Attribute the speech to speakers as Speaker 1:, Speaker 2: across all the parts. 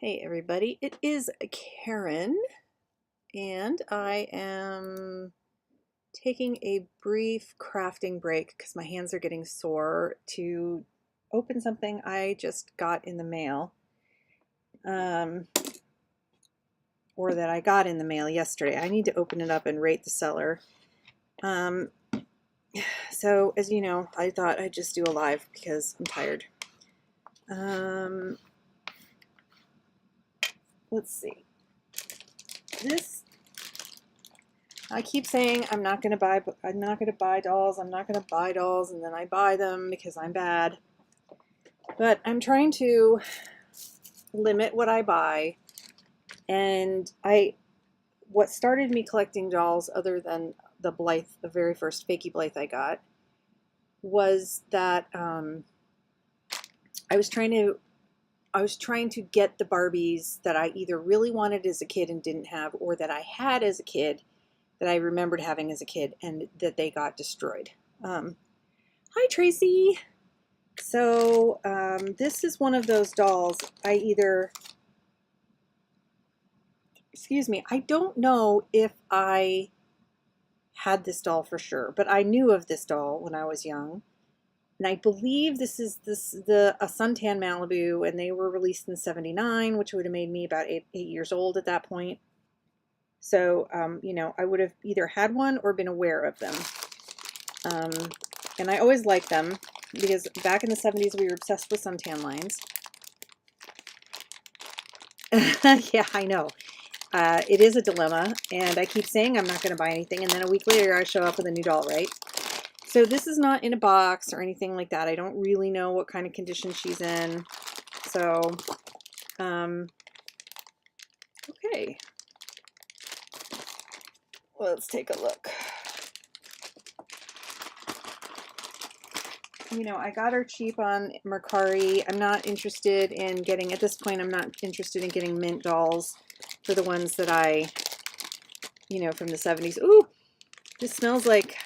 Speaker 1: Hey everybody, it is Karen, and I am taking a brief crafting break because my hands are getting sore to open something I just got in the mail, um, or that I got in the mail yesterday. I need to open it up and rate the seller. Um, so as you know, I thought I'd just do a live because I'm tired. Let's see. I keep saying I'm not going to buy dolls, I'm not going to buy dolls, and then I buy them because I'm bad. But I'm trying to limit what I buy, and what started me collecting dolls, other than the Blythe, the very first Fakey Blythe I got, was that I was trying to get the Barbies that I either really wanted as a kid and didn't have, or that I had as a kid that I remembered having as a kid and that they got destroyed. Hi, Tracy. So this is one of those dolls I don't know if I had this doll for sure, but I knew of this doll when I was young. And I believe this is a suntan Malibu, and they were released in '79, which would have made me about eight years old at that point. So, I would have either had one or been aware of them. And I always liked them because back in the '70s, we were obsessed with suntan lines. Yeah, I know. It is a dilemma, and I keep saying I'm not going to buy anything, and then a week later I show up with a new doll, right? So this is not in a box or anything like that. I don't really know what kind of condition she's in. So, okay. Let's take a look. I got her cheap on Mercari. I'm not interested in getting, at this point, I'm not interested in getting mint dolls for the ones that from the '70s. Ooh, this smells like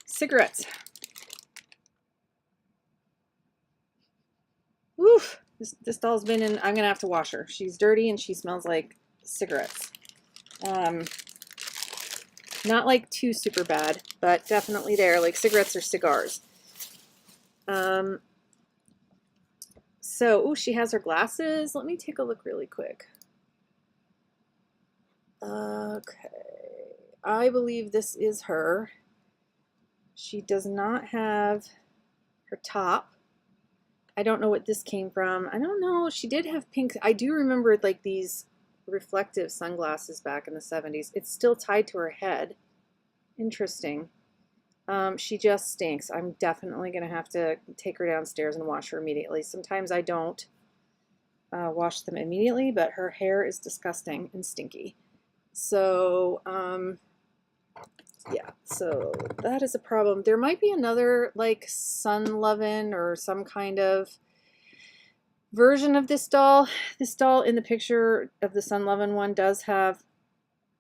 Speaker 1: cigarettes. Oof, this doll's been in, I'm gonna have to wash her. She's dirty and she smells like cigarettes. Not like too super bad, but definitely there, like cigarettes or cigars. So, she has her glasses. Let me take a look really quick. Okay, I believe this is her. She does not have her top. I don't know what this came from. I don't know. She did have pink. I do remember like these reflective sunglasses back in the '70s. It's still tied to her head. Interesting. She just stinks. I'm definitely going to have to take her downstairs and wash her immediately. Sometimes I don't wash them immediately, but her hair is disgusting and stinky. So, yeah, so that is a problem. There might be another like Sun Lovin' or some kind of version of this doll. This doll in the picture of the Sun Lovin' one does have,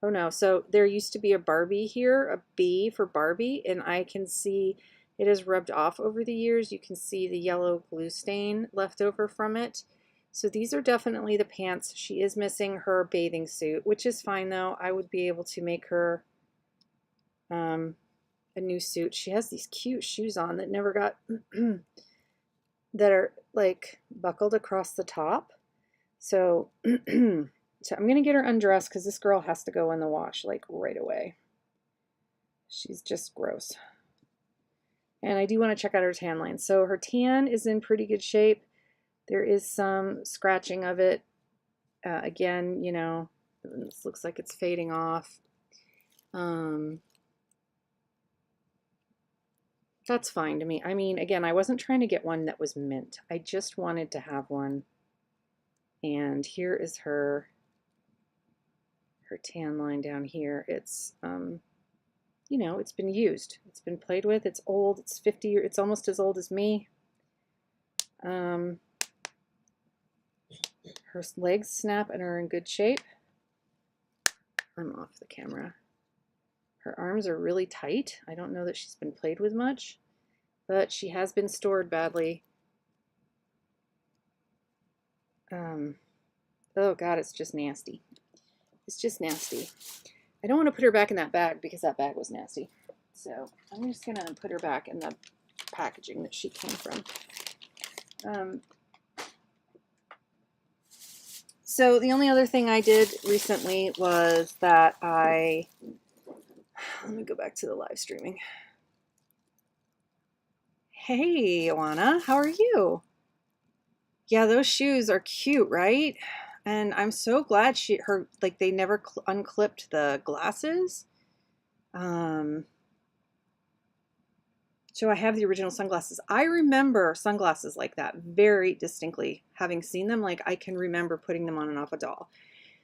Speaker 1: oh no, so there used to be a Barbie here, a B for Barbie, and I can see it has rubbed off over the years. You can see the yellow glue stain left over from it. So these are definitely the pants. She is missing her bathing suit, which is fine though. I would be able to make her a new suit. She has these cute shoes on that never got that are like buckled across the top. So so I'm gonna get her undressed because this girl has to go in the wash like right away. She's just gross. And I do want to check out her tan line. So her tan is in pretty good shape. There is some scratching of it. Again, this looks like it's fading off. That's fine to me. I mean, again, I wasn't trying to get one that was mint. I just wanted to have one. And here is her tan line down here. It's, it's been used. It's been played with. It's old. It's 50 years. It's almost as old as me. Her legs snap and are in good shape. I'm off the camera. Her arms are really tight. I don't know that she's been played with much, but she has been stored badly. Oh God, it's just nasty. It's just nasty. I don't want to put her back in that bag because that bag was nasty. So I'm just gonna put her back in the packaging that she came from. So the only other thing I did recently was that let me go back to the live streaming. Hey, Joanna, how are you? Yeah, those shoes are cute, right? And I'm so glad they never unclipped the glasses. So I have the original sunglasses. I remember sunglasses like that very distinctly, having seen them. Like I can remember putting them on and off a doll.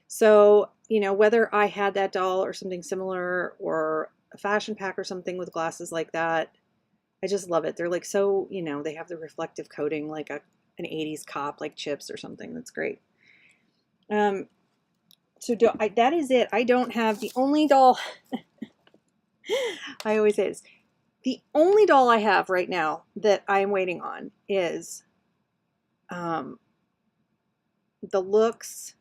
Speaker 1: So, you know, whether I had that doll or something similar or a fashion pack or something with glasses like that, I just love it. They're like so, you know, they have the reflective coating like an 80s cop like Chips or something. That's great. That is it. I don't have the only doll. I always say this. The only doll I have right now that I'm waiting on is the Looks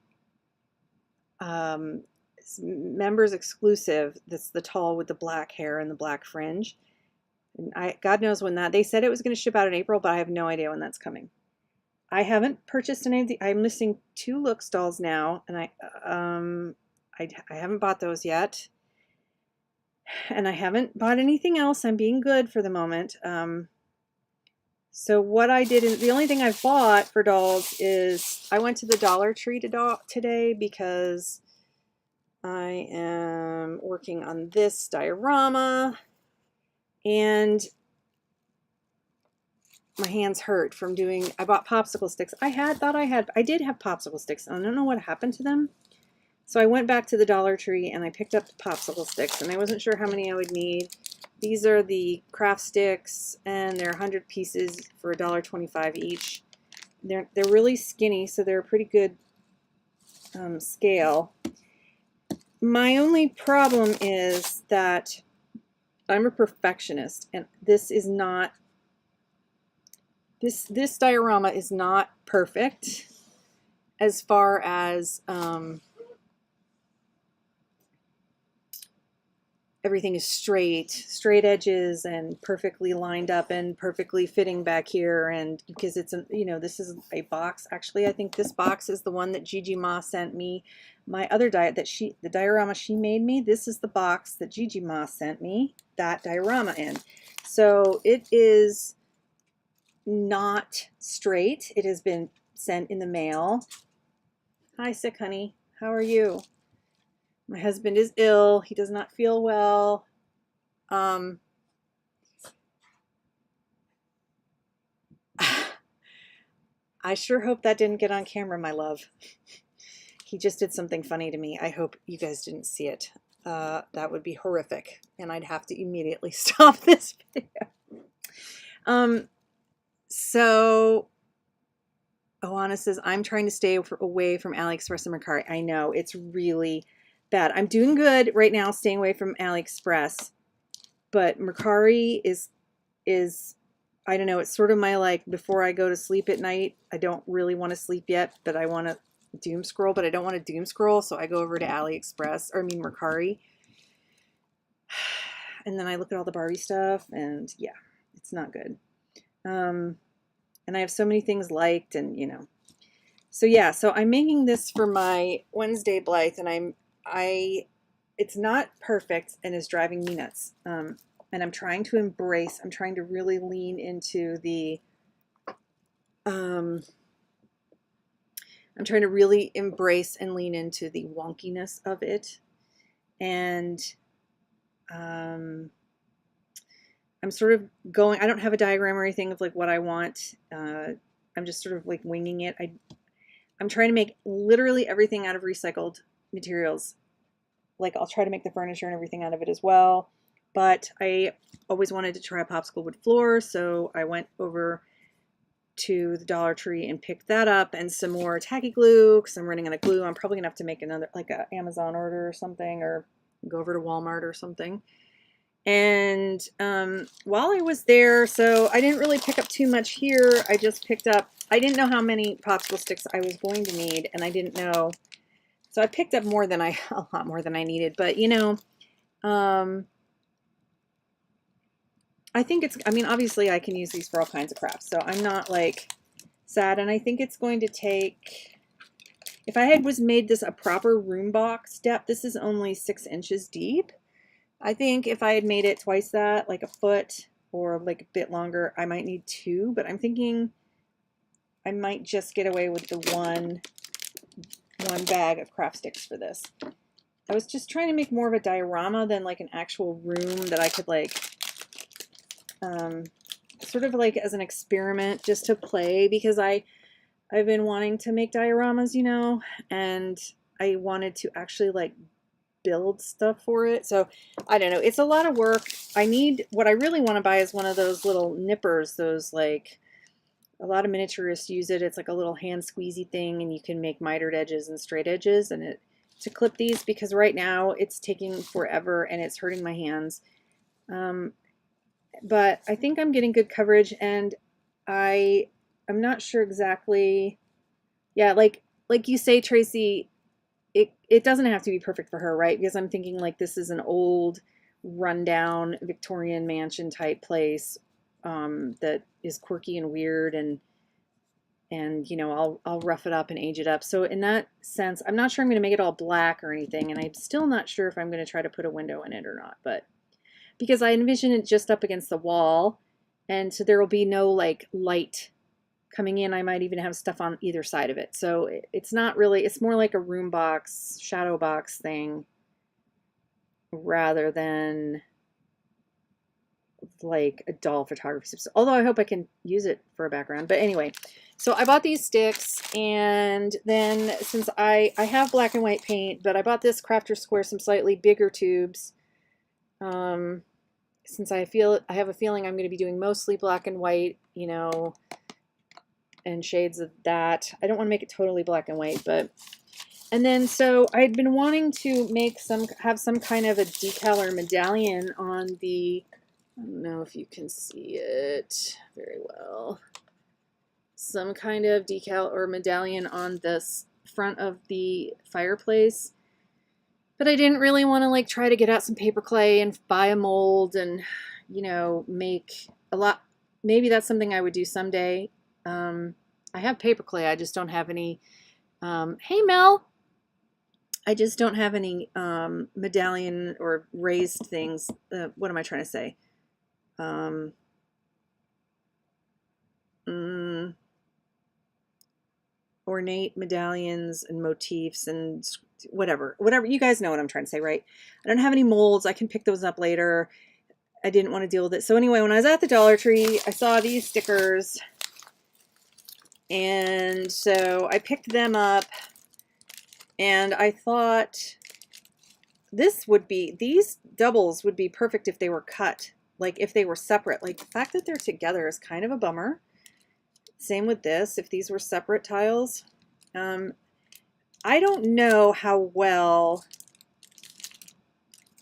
Speaker 1: members exclusive. That's the tall with the black hair and the black fringe. And God knows when they said it was going to ship out in April, but I have no idea when that's coming. I haven't purchased any of I'm missing 2 Looks dolls now, and I haven't bought those yet. And I haven't bought anything else. I'm being good for the moment. So what I did, the only thing I've bought for dolls is I went to the Dollar Tree today because I am working on this diorama and my hands hurt from I bought popsicle sticks. I did have popsicle sticks. I don't know what happened to them. So I went back to the Dollar Tree and I picked up the popsicle sticks, and I wasn't sure how many I would need. These are the craft sticks, and they're 100 pieces for $1.25 each. They're really skinny, so they're a pretty good scale. My only problem is that I'm a perfectionist, and this diorama is not perfect as far as everything is straight edges and perfectly lined up and perfectly fitting back here. And because it's this is a box. Actually, I think this box is the one that Gigi Ma sent me. My other the diorama she made me. This is the box that Gigi Ma sent me that diorama in. So it is not straight. It has been sent in the mail. Hi, sick honey. How are you? My husband is ill. He does not feel well. I sure hope that didn't get on camera, my love. He just did something funny to me. I hope you guys didn't see it. That would be horrific, and I'd have to immediately stop this video. So Oana says, I'm trying to stay away from AliExpress and Mercari. I know, it's really bad. I'm doing good right now staying away from AliExpress, but Mercari is I don't know, it's sort of my like before I go to sleep at night. I don't really want to sleep yet, but I want to doom scroll, but I don't want to doom scroll, so I go over to Mercari. And then I look at all the Barbie stuff, and yeah, it's not good. And I have so many things liked, and so yeah, so I'm making this for my Wednesday Blythe, and it's not perfect and is driving me nuts. And I'm trying to really lean into the, I'm trying to really embrace and lean into the wonkiness of it. And I'm sort of going, I don't have a diagram or anything of like what I want. I'm just sort of like winging it. I'm trying to make literally everything out of recycled materials. Like I'll try to make the furniture and everything out of it as well. But I always wanted to try a popsicle wood floor, so I went over to the Dollar Tree and picked that up and some more tacky glue because I'm running out of glue. I'm probably gonna have to make another like an Amazon order or something, or go over to Walmart or something. And while I was there, so I didn't really pick up too much here. I just picked up I didn't know how many popsicle sticks I was going to need, and I didn't know. So I picked up more than a lot more than I needed. But, you know, I think it's, I mean, obviously I can use these for all kinds of crafts. So I'm not like sad. And I think it's going to take, if I had made this a proper room box depth, this is only 6 inches deep. I think if I had made it twice that, like a foot or like a bit longer, I might need 2, but I'm thinking I might just get away with the one bag of craft sticks for this. I was just trying to make more of a diorama than like an actual room that I could like, sort of like as an experiment just to play, because I've been wanting to make dioramas, you know, and I wanted to actually like build stuff for it. So I don't know, it's a lot of work. What I really want to buy is one of those little nippers, those like, a lot of miniaturists use it. It's like a little hand squeezy thing, and you can make mitered edges and straight edges and to clip these, because right now it's taking forever and it's hurting my hands. But I think I'm getting good coverage, and I'm not sure exactly. Yeah, like you say, Tracy, it doesn't have to be perfect for her, right? Because I'm thinking like this is an old rundown Victorian mansion type place that is quirky and weird, and you know, I'll rough it up and age it up. So in that sense, I'm not sure I'm going to make it all black or anything, and I'm still not sure if I'm going to try to put a window in it or not, but because I envision it just up against the wall, and so there will be no like light coming in. I might even have stuff on either side of it. So it's not really, it's more like a room box, shadow box thing rather than like a doll photography system. Although I hope I can use it for a background. But anyway, so I bought these sticks, and then since I have black and white paint, but I bought this Crafter Square, some slightly bigger tubes. Since I have a feeling I'm going to be doing mostly black and white, you know, and shades of that. I don't want to make it totally black and white, but, and then so I'd been wanting to have some kind of a decal or medallion on the, I don't know if you can see it very well, some kind of decal or medallion on this front of the fireplace. But I didn't really want to like try to get out some paper clay and buy a mold and, you know, make a lot. Maybe that's something I would do someday. I have paper clay. I just don't have any. Hey, Mel. I just don't have any medallion or raised things. What am I trying to say? Ornate medallions and motifs and whatever you guys know what I'm trying to say, right? I don't have any molds. I can pick those up later. I didn't want to deal with it. So anyway, when I was at the Dollar Tree, I saw these stickers, and so I picked them up, and I thought these doubles would be perfect if they were cut, like if they were separate. Like the fact that they're together is kind of a bummer. Same with this, if these were separate tiles. I don't know how well,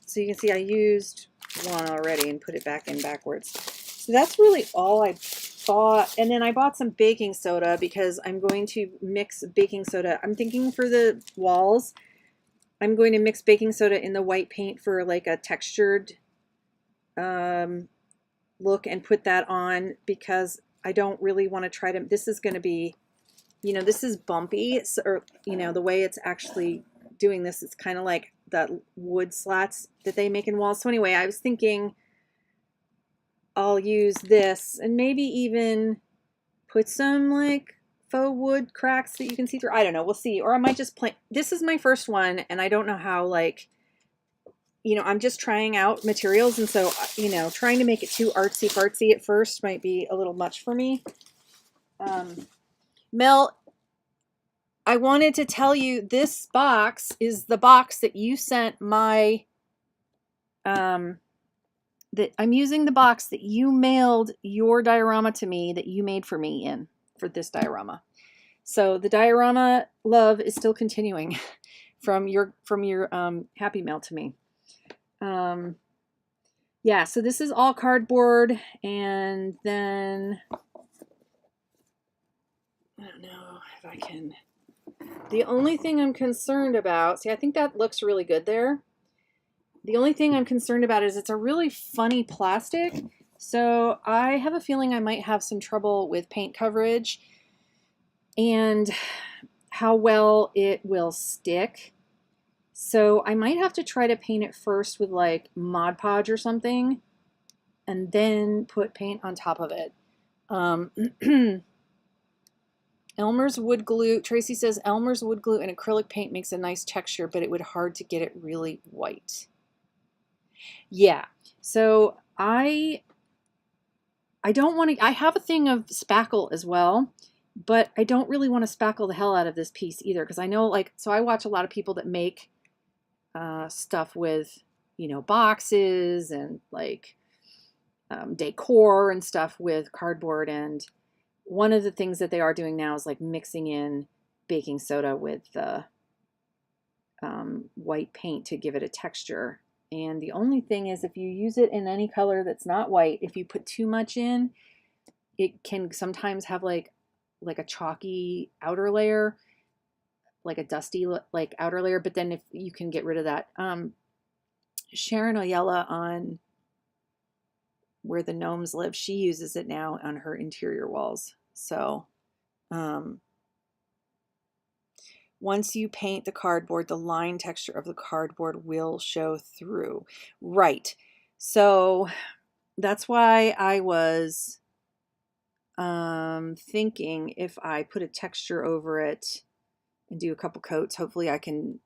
Speaker 1: so you can see I used one already and put it back in backwards. So that's really all I bought. And then I bought some baking soda because I'm going to mix baking soda. I'm thinking for the walls, I'm going to mix baking soda in the white paint for like a textured look and put that on, because I don't really want to try to, this is going to be, you know, this is bumpy, or, you know, the way it's actually doing this, it's kind of like the wood slats that they make in walls. So anyway, I was thinking I'll use this and maybe even put some like faux wood cracks that you can see through. I don't know, we'll see. Or I might just play, this is my first one, and I don't know how, like, you know, I'm just trying out materials, and so, you know, trying to make it too artsy fartsy at first might be a little much for me. Mel, I wanted to tell you, this box is the box that you sent my, that I'm using the box that you mailed your diorama to me, that you made for me in, for this diorama. So the diorama love is still continuing from your Happy Mail to me. Yeah, so this is all cardboard, and then I don't know if I can. The only thing I'm concerned about, see, I think that looks really good there. The only thing I'm concerned about is it's a really funny plastic. So I have a feeling I might have some trouble with paint coverage and how well it will stick. So I might have to try to paint it first with like Mod Podge or something and then put paint on top of it. Elmer's wood glue, Tracy says Elmer's wood glue and acrylic paint makes a nice texture, but it would hard to get it really white. Yeah, so I don't want to, I have a thing of spackle as well, but I don't really want to spackle the hell out of this piece either, because I know, like, so I watch a lot of people that make stuff with, you know, boxes and like decor and stuff with cardboard, and one of the things that they are doing now is like mixing in baking soda with the white paint to give it a texture. And the only thing is, if you use it in any color that's not white, if you put too much in, it can sometimes have like a chalky outer layer, like a dusty like outer layer. But then if you can get rid of that, Sharon Oyella on Where the Gnomes Live, she uses it now on her interior walls. So once you paint the cardboard, the line texture of the cardboard will show through. Right. So that's why I was thinking if I put a texture over it and do a couple coats, hopefully I can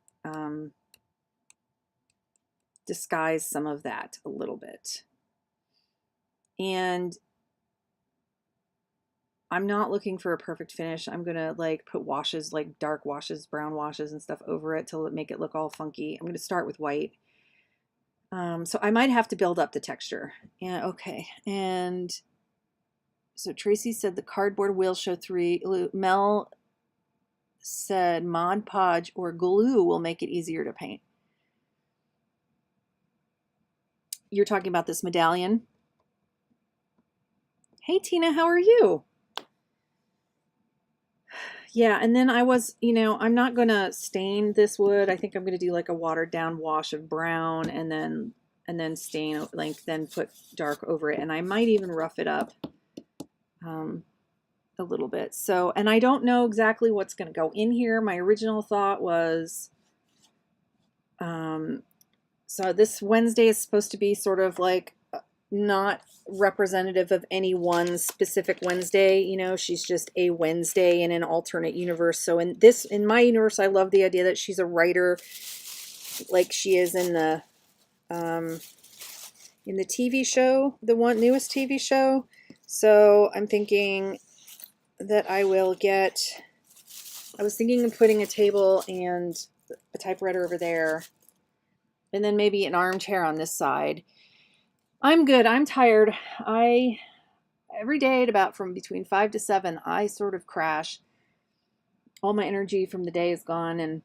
Speaker 1: disguise some of that a little bit. And I'm not looking for a perfect finish. I'm going to like put washes, like dark washes, brown washes and stuff over it to make it look all funky. I'm going to start with white. So I might have to build up the texture. Yeah, okay. And so Tracy said the cardboard will show through. Mel said Mod Podge or glue will make it easier to paint. You're talking about this medallion? Hey, Tina, how are you? Yeah, and then I was, you know, I'm not going to stain this wood. I think I'm going to do like a watered down wash of brown and then stain, like then put dark over it. And I might even rough it up a little bit. So, and I don't know exactly what's going to go in here. My original thought was, so this Wednesday is supposed to be sort of like not representative of any one specific Wednesday. You know, she's just a Wednesday in an alternate universe. So in my universe, I love the idea that she's a writer, like she is in the TV show, the newest TV show. So I'm thinking that I will get, I was thinking of putting a table and a typewriter over there, and then maybe an armchair on this side. I'm good. I'm tired. Every day at about from between 5 to 7, I sort of crash. All my energy from the day is gone. And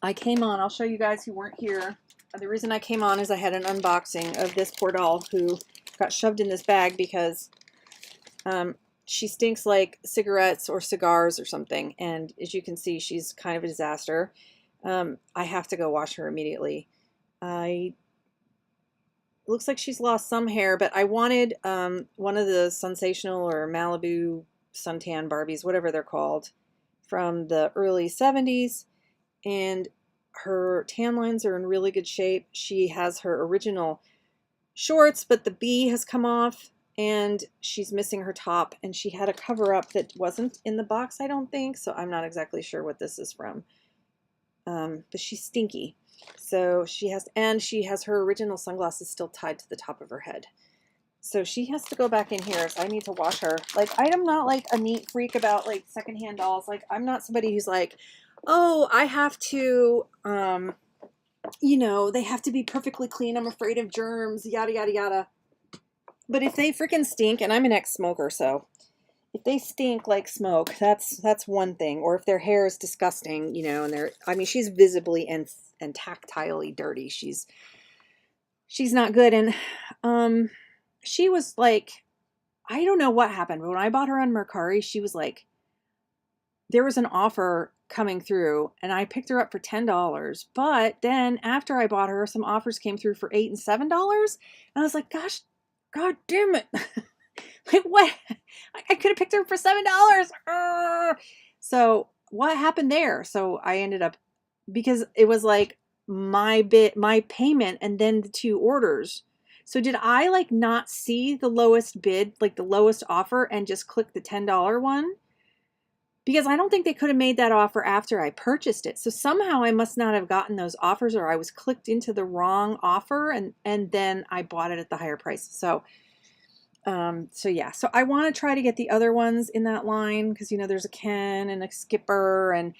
Speaker 1: I came on, I'll show you guys who weren't here. The reason I came on is I had an unboxing of this poor doll who got shoved in this bag because she stinks like cigarettes or cigars or something. And as you can see, she's kind of a disaster. I have to go wash her immediately. Looks like she's lost some hair, but I wanted one of the Sensational or Malibu suntan Barbies, whatever they're called, from the early 70s. And her tan lines are in really good shape. She has her original shorts, but the B has come off and she's missing her top. And she had a cover up that wasn't in the box, I don't think. So I'm not exactly sure what this is from. But she's stinky. So she has her original sunglasses still tied to the top of her head. So she has to go back in here. So I need to wash her. Like, I am not like a neat freak about like secondhand dolls. Like, I'm not somebody who's like, oh, I have to, you know, they have to be perfectly clean. I'm afraid of germs, yada, yada, yada. But if they freaking stink, and I'm an ex-smoker, so if they stink like smoke, that's one thing. Or if their hair is disgusting, you know, and I mean, she's visibly and tactilely dirty. She's not good. And she was like, I don't know what happened, but when I bought her on Mercari, she was like there was an offer coming through and I picked her up for $10. But then after I bought her, some offers came through for $8 and $7. And I was like, gosh, God damn it. Like what? I could have picked her for $7. So what happened there? So I ended up, because it was like my payment and then the two orders. So did I like not see the lowest bid, like the lowest offer, and just click the $10 one? Because I don't think they could have made that offer after I purchased it. So somehow I must not have gotten those offers, or I was clicked into the wrong offer and then I bought it at the higher price. So yeah, so I want to try to get the other ones in that line because, you know, there's a Ken and a Skipper, and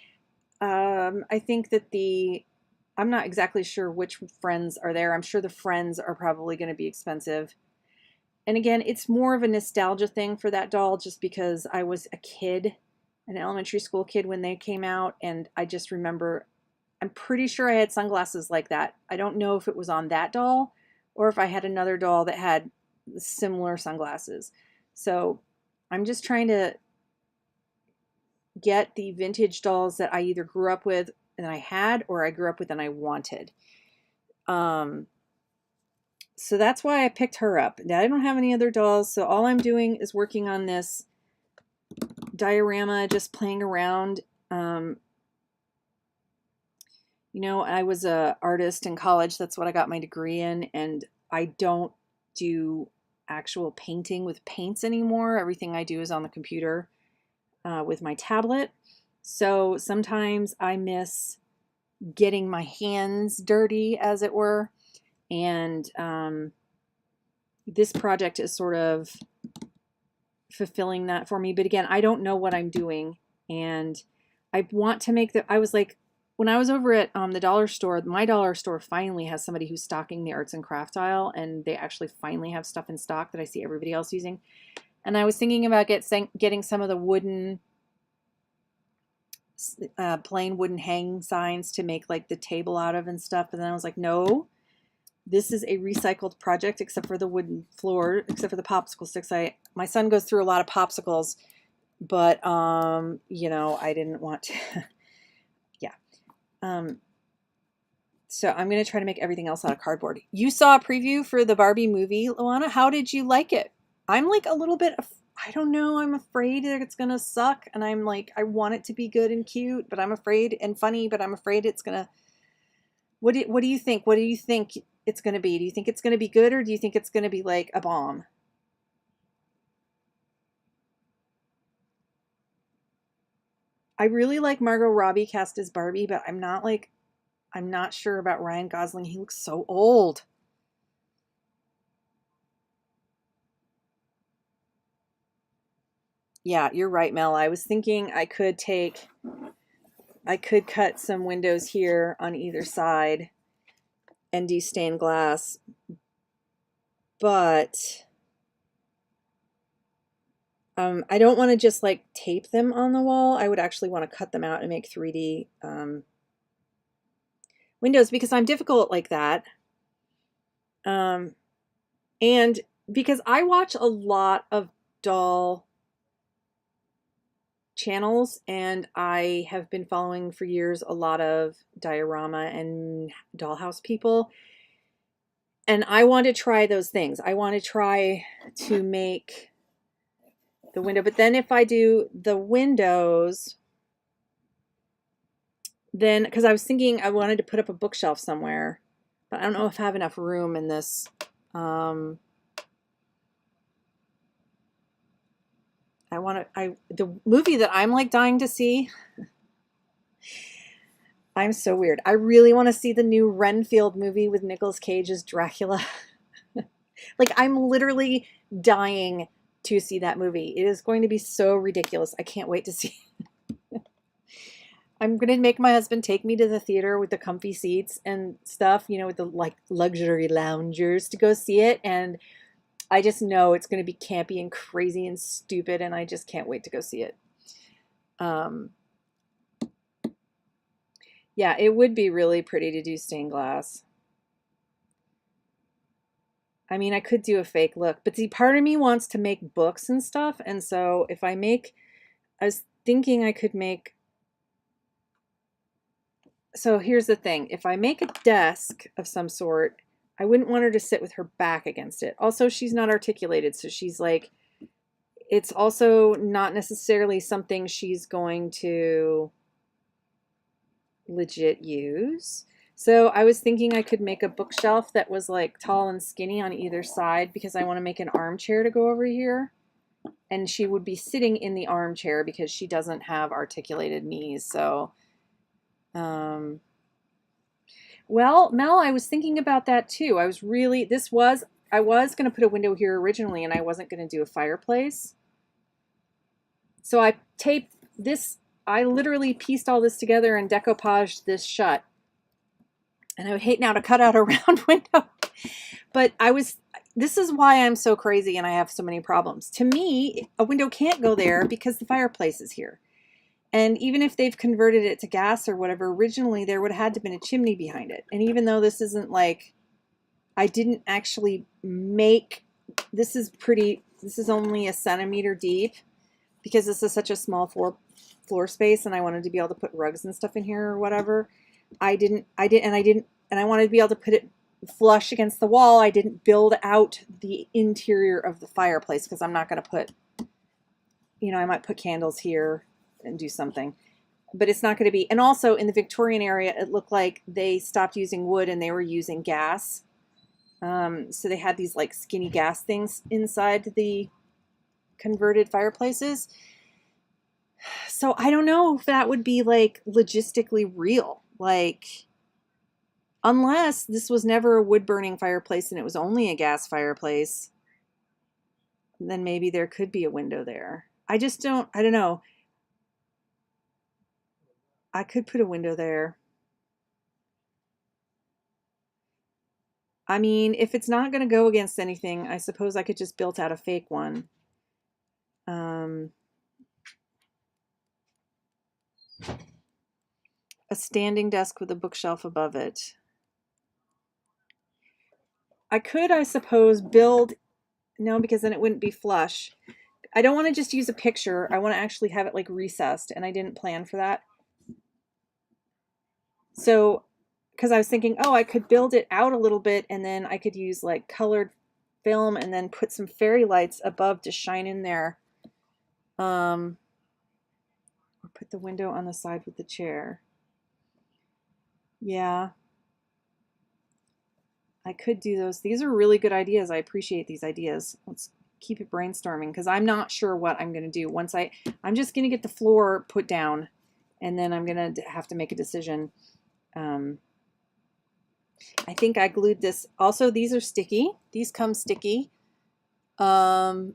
Speaker 1: I think that I'm not exactly sure which friends are there. I'm sure the friends are probably going to be expensive. And again, it's more of a nostalgia thing for that doll just because I was a kid, an elementary school kid when they came out, and I just remember, I'm pretty sure I had sunglasses like that. I don't know if it was on that doll or if I had another doll that had similar sunglasses. So I'm just trying to get the vintage dolls that I either grew up with and I had, or I grew up with and I wanted. So that's why I picked her up. Now I don't have any other dolls, so all I'm doing is working on this diorama, just playing around. You know, I was a artist in college. That's what I got my degree in, and I don't do actual painting with paints anymore. Everything I do is on the computer with my tablet. So sometimes I miss getting my hands dirty, as it were. And this project is sort of fulfilling that for me. But again, I don't know what I'm doing. And I want to make I was like, when I was over at the dollar store, my dollar store finally has somebody who's stocking the arts and craft aisle, and they actually finally have stuff in stock that I see everybody else using. And I was thinking about getting some of the wooden, plain wooden hang signs to make like the table out of and stuff. But then I was like, no, this is a recycled project except for the wooden floor, except for the popsicle sticks. My son goes through a lot of popsicles, but you know, I didn't want to. Yeah. So I'm going to try to make everything else out of cardboard. You saw a preview for the Barbie movie, Luana. How did you like it? I'm like a little bit, I don't know. I'm afraid that it's going to suck. And I'm like, I want it to be good and cute, but I'm afraid, and funny, but I'm afraid it's going to, what do you think? What do you think it's going to be? Do you think it's going to be good, or do you think it's going to be like a bomb? I really like Margot Robbie cast as Barbie, but I'm not sure about Ryan Gosling. He looks so old. Yeah, you're right, Mel. I was thinking I could cut some windows here on either side and do stained glass, but I don't want to just like tape them on the wall. I would actually want to cut them out and make 3D windows, because I'm difficult like that. And because I watch a lot of doll channels, and I have been following for years a lot of diorama and dollhouse people. And I want to try those things. I want to try to make the window, but then if I do the windows, then, because I was thinking I wanted to put up a bookshelf somewhere, but I don't know if I have enough room in this. The movie that I'm like dying to see, I'm so weird. I really want to see the new Renfield movie with Nicolas Cage as Dracula. Like, I'm literally dying to see that movie. It is going to be so ridiculous. I can't wait to see it. I'm going to make my husband take me to the theater with the comfy seats and stuff, you know, with the like luxury loungers to go see it. And I just know it's going to be campy and crazy and stupid, and I just can't wait to go see it. Yeah, it would be really pretty to do stained glass. I mean, I could do a fake look, but see, part of me wants to make books and stuff. And so if I make, I was thinking I could make, so here's the thing. If I make a desk of some sort, I wouldn't want her to sit with her back against it. Also, she's not articulated, so she's like, it's also not necessarily something she's going to legit use. So I was thinking I could make a bookshelf that was like tall and skinny on either side because I want to make an armchair to go over here. And she would be sitting in the armchair because she doesn't have articulated knees. So, well, Mel, I was thinking about that too. I was going to put a window here originally and I wasn't going to do a fireplace. So I taped this, I literally pieced all this together and decoupaged this shut. And I would hate now to cut out a round window. But this is why I'm so crazy and I have so many problems. To me, a window can't go there because the fireplace is here. And even if they've converted it to gas or whatever, originally there would have had to have been a chimney behind it. And even though this isn't like, I didn't actually make, this is only a centimeter deep because this is such a small floor space and I wanted to be able to put rugs and stuff in here or whatever. I wanted to be able to put it flush against the wall. I didn't build out the interior of the fireplace because I'm not going to put, I might put candles here and do something, but it's not going to be. And also in the Victorian area, it looked like they stopped using wood and they were using gas. So they had these like skinny gas things inside the converted fireplaces. So I don't know if that would be like logistically real, like, unless this was never a wood burning fireplace and it was only a gas fireplace, then maybe there could be a window there. I don't know. I could put a window there. I mean, if it's not going to go against anything, I suppose I could just build out a fake one. A standing desk with a bookshelf above it. I could, I suppose, no, because then it wouldn't be flush. I don't want to just use a picture. I want to actually have it like recessed, and I didn't plan for that. So, because I was thinking, oh, I could build it out a little bit and then I could use like colored film and then put some fairy lights above to shine in there. Or put the window on the side with the chair. Yeah. I could do those. These are really good ideas. I appreciate these ideas. Let's keep it brainstorming because I'm not sure what I'm going to do. I'm just going to get the floor put down and then I'm going to have to make a decision. I think I glued this. Also, these are sticky. These come sticky because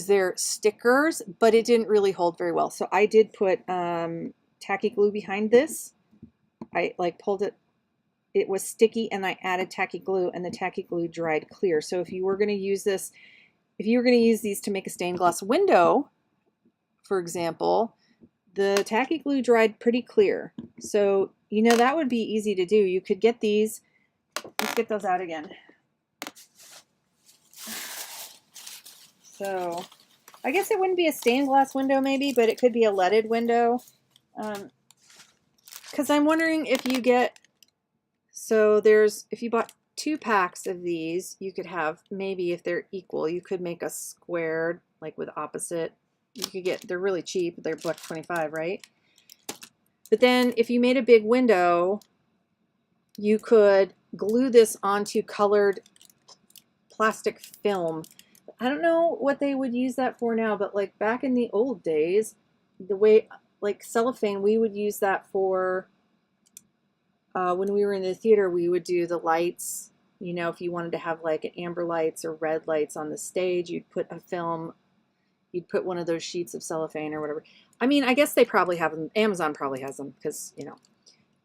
Speaker 1: they're stickers, but it didn't really hold very well. So I did put tacky glue behind this. I like pulled it. It was sticky and I added tacky glue and the tacky glue dried clear. So if you were going to use this, if you were going to use these to make a stained glass window, for example, the tacky glue dried pretty clear. So, that would be easy to do. You could get these. Let's get those out again. So, I guess it wouldn't be a stained glass window maybe, but it could be a leaded window. Because I'm wondering if you get, if you bought 2 packs of these, you could have, maybe if they're equal, you could make a squared, like with opposite. You could get, they're really cheap. They're $1.25, right? But then if you made a big window, you could glue this onto colored plastic film. I don't know what they would use that for now, but like back in the old days, the way, like cellophane, we would use that for, when we were in the theater, we would do the lights. If you wanted to have like amber lights or red lights on the stage, you'd put a film, you'd put one of those sheets of cellophane or whatever. I mean, I guess they probably have them. Amazon probably has them because,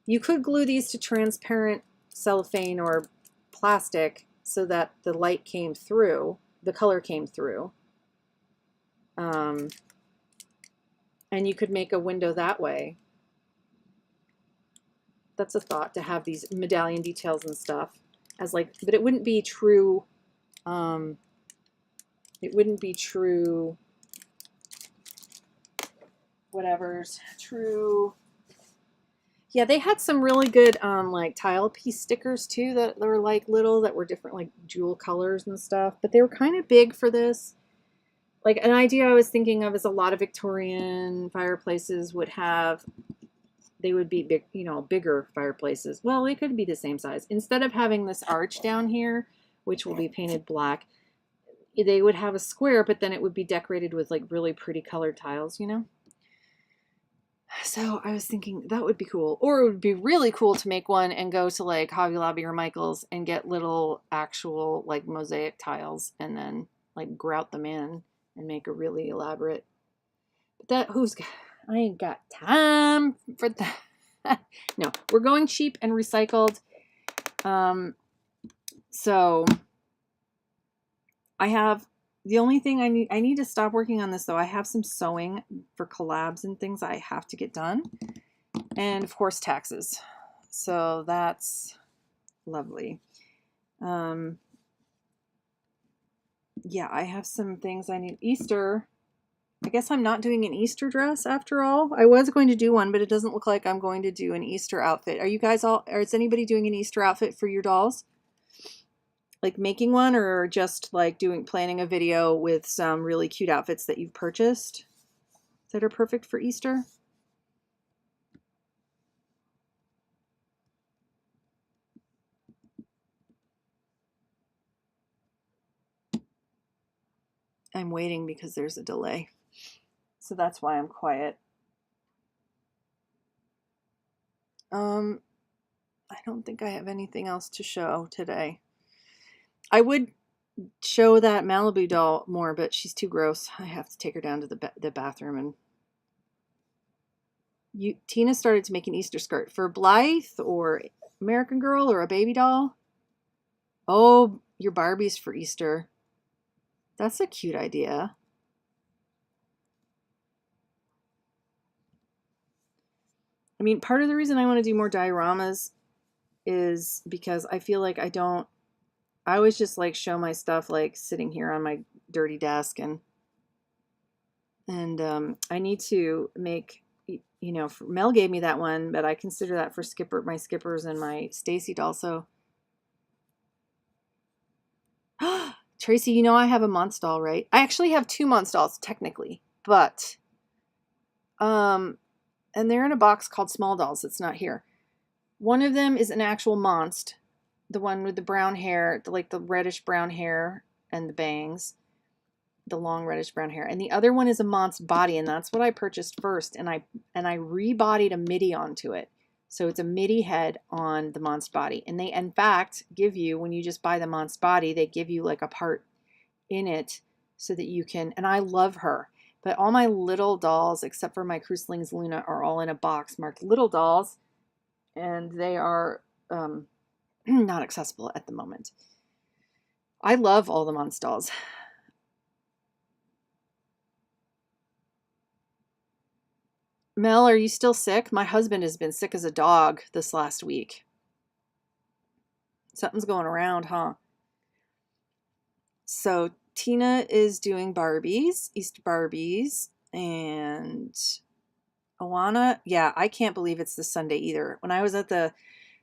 Speaker 1: you could glue these to transparent cellophane or plastic so that the light came through, the color came through. And you could make a window that way. That's a thought, to have these medallion details and stuff as like, but it wouldn't be true. It wouldn't be true whatever's true. Yeah, they had some really good like tile piece stickers too that were like little that were different like jewel colors and stuff, but they were kind of big for this. Like an idea I was thinking of is a lot of Victorian fireplaces would have, they would be big, you know, bigger fireplaces. Well, they could be the same size. Instead of having this arch down here, which will be painted black, they would have a square, but then it would be decorated with like really pretty colored tiles, you know? So I was thinking that would be cool. Or it would be really cool to make one and go to like Hobby Lobby or Michael's and get little actual like mosaic tiles and then like grout them in and make a really elaborate. But that, I ain't got time for that. No, we're going cheap and recycled. So I have, the only thing I need to stop working on this though. I have some sewing for collabs and things I have to get done. And of course taxes. So that's lovely. Yeah, I have some things I need. Easter. I guess I'm not doing an Easter dress after all. I was going to do one, but it doesn't look like I'm going to do an Easter outfit. Are you guys all, or is anybody doing an Easter outfit for your dolls? Like making one, or just like planning a video with some really cute outfits that you've purchased that are perfect for Easter? I'm waiting because there's a delay. So that's why I'm quiet. I don't think I have anything else to show today. I would show that Malibu doll more, but she's too gross. I have to take her down to the bathroom. And Tina started to make an Easter skirt for Blythe or American Girl or a baby doll. Oh, your Barbies for Easter. That's a cute idea. I mean, part of the reason I want to do more dioramas is because I feel like I always just like show my stuff like sitting here on my dirty desk, and I need to make, you know, Mel gave me that one, but I consider that for my Skippers and my Stacy doll. So Tracy, you know I have a Monst doll, right? I actually have two Monst dolls technically, but and they're in a box called Small Dolls. It's not here. One of them is an actual Monst, the one with the brown hair, like the reddish brown hair and the bangs, the long reddish brown hair. And the other one is a Monst body, and that's what I purchased first. And I rebodied a midi onto it. So it's a midi head on the Monst body. And they, in fact, give you, when you just buy the Monst body, they give you like a part in it so that you can, and I love her. But all my little dolls, except for my Cruislings Luna, are all in a box marked little dolls, and they are not accessible at the moment. I love all the Monst dolls. Mel, are you still sick? My husband has been sick as a dog this last week. Something's going around, huh? So Tina is doing Barbies, Easter Barbies, and Awana. Yeah, I can't believe it's this Sunday either. When I was at the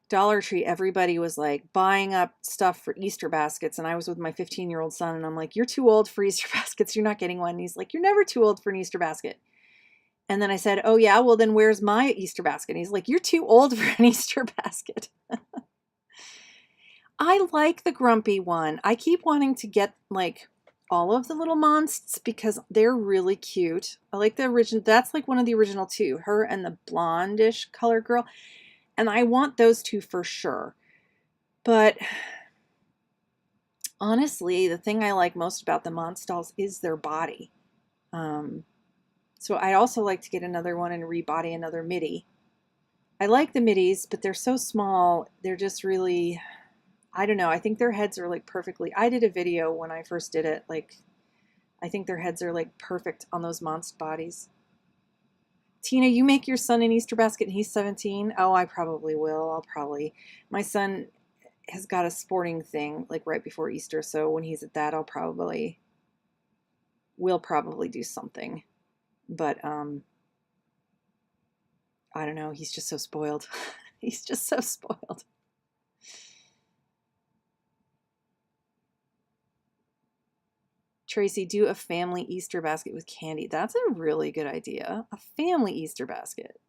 Speaker 1: Dollar Tree, everybody was like buying up stuff for Easter baskets, and I was with my 15-year-old son, and I'm like, you're too old for Easter baskets. You're not getting one. And he's like, you're never too old for an Easter basket. And then I said, oh yeah, well then where's my Easter basket? And he's like, you're too old for an Easter basket. I like the grumpy one. I keep wanting to get like all of the little monsts because they're really cute. I like the original. That's like one of the original two, her and the blondish color girl. And I want those two for sure. But honestly, the thing I like most about the Monst dolls is their body. So I'd also like to get another one and rebody another midi. I like the midis, but they're so small. They're just really, I don't know. I think their heads are like perfectly. I did a video when I first did it. Like, I think their heads are like perfect on those Monst bodies. Tina, you make your son an Easter basket and he's 17? Oh, I probably will. My son has got a sporting thing like right before Easter. So when he's at that, we'll probably do something. But I don't know. He's just so spoiled. He's just so spoiled. Tracy, do a family Easter basket with candy. That's a really good idea. A family Easter basket.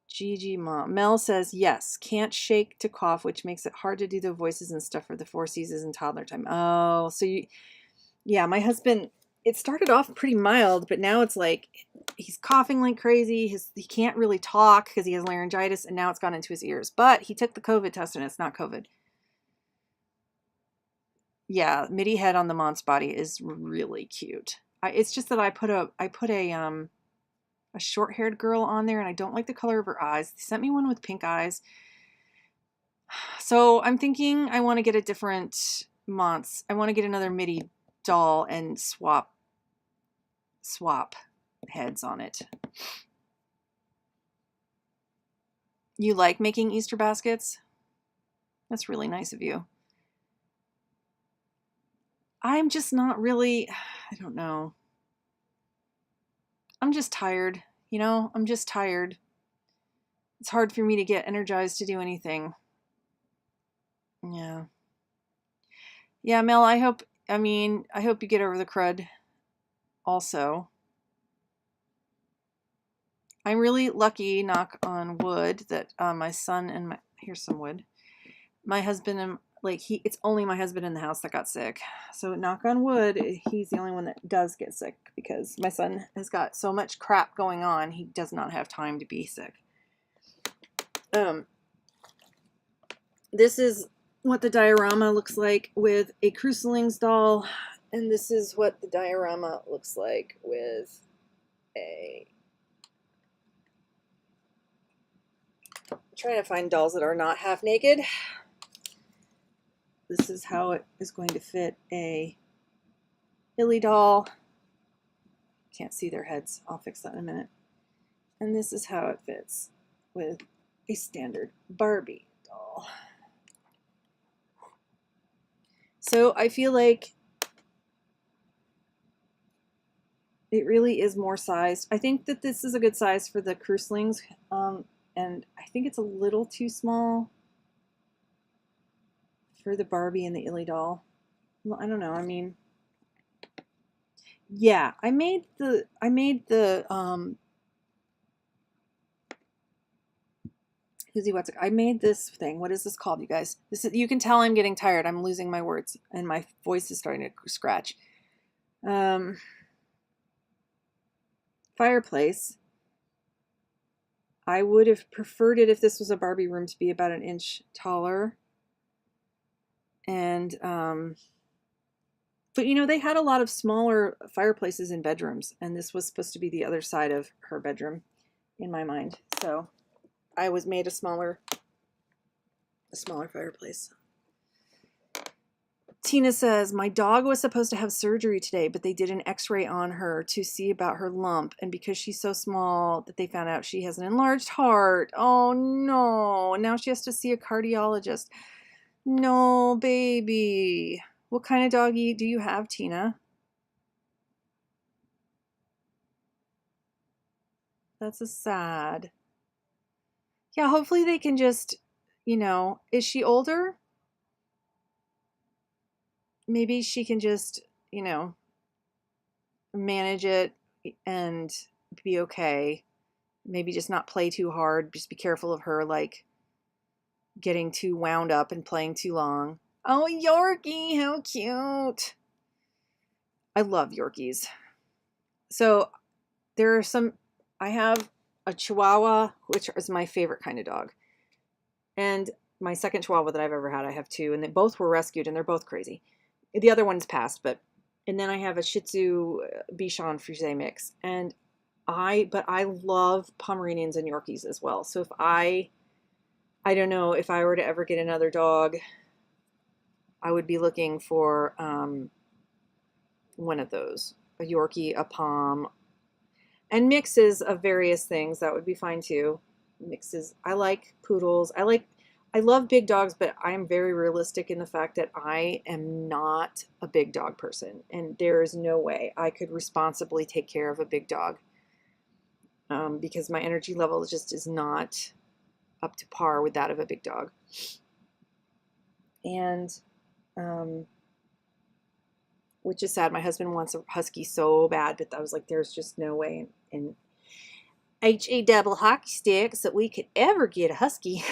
Speaker 1: Gigi Mom. Mel says, yes, can't shake to cough, which makes it hard to do the voices and stuff for the 4 seasons and toddler time. Oh, so yeah, my husband, it started off pretty mild, but now it's like he's coughing like crazy. He can't really talk because he has laryngitis, and now it's gone into his ears. But he took the COVID test, and it's not COVID. Yeah, MIDI head on the Mont's body is really cute. It's just that I put a short-haired girl on there, and I don't like the color of her eyes. They sent me one with pink eyes. So I'm thinking I want to get a different Mont's. I want to get another MIDI doll and swap heads on it. You like making Easter baskets? That's really nice of you. I'm just not really, I don't know. I'm just tired, you know? I'm just tired. It's hard for me to get energized to do anything. Yeah. Yeah, Mel, I hope you get over the crud also. I'm really lucky, knock on wood, that my son and here's some wood. My husband and it's only my husband in the house that got sick. So knock on wood, he's the only one that does get sick because my son has got so much crap going on. He does not have time to be sick. This is what the diorama looks like with a Cruiselings doll, and this is what the diorama looks like with a... I'm trying to find dolls that are not half naked. This is how it is going to fit a Illy doll. Can't see their heads. I'll fix that in a minute. And this is how it fits with a standard Barbie doll. So I feel like it really is more sized. I think that this is a good size for the Cruiselings, and I think it's a little too small for the Barbie and the Illy doll. Well, I don't know. I mean, yeah, I made the I made this thing. What is this called, you guys? You can tell I'm getting tired. I'm losing my words and my voice is starting to scratch. Fireplace. I would have preferred it if this was a Barbie room to be about an inch taller. And but you know, they had a lot of smaller fireplaces in bedrooms, and this was supposed to be the other side of her bedroom in my mind. So I was made a smaller fireplace. Tina says, my dog was supposed to have surgery today, but they did an x-ray on her to see about her lump. And because she's so small that they found out she has an enlarged heart. Oh no, now she has to see a cardiologist. No, baby. What kind of doggy do you have, Tina? That's a sad. Yeah, hopefully they can just, you know, is she older? Maybe she can just, you know, manage it and be okay. Maybe just not play too hard. Just be careful of her, like, getting too wound up and playing too long. Oh, Yorkie, how cute. I love Yorkies. So there are some, I have a Chihuahua, which is my favorite kind of dog. And my second Chihuahua that I've ever had, I have two, and they both were rescued, and they're both crazy. The other one's passed, and then I have a Shih Tzu Bichon Frise mix, and I love Pomeranians and Yorkies as well. So if I don't know, if I were to ever get another dog, I would be looking for one of those, a Yorkie, a Pom, and mixes of various things. That would be fine too. Mixes. I like poodles. I love big dogs, but I am very realistic in the fact that I am not a big dog person, and there is no way I could responsibly take care of a big dog. because my energy level just is not up to par with that of a big dog. And which is sad. My husband wants a husky so bad, but I was like, there's just no way in HE double hockey sticks that we could ever get a husky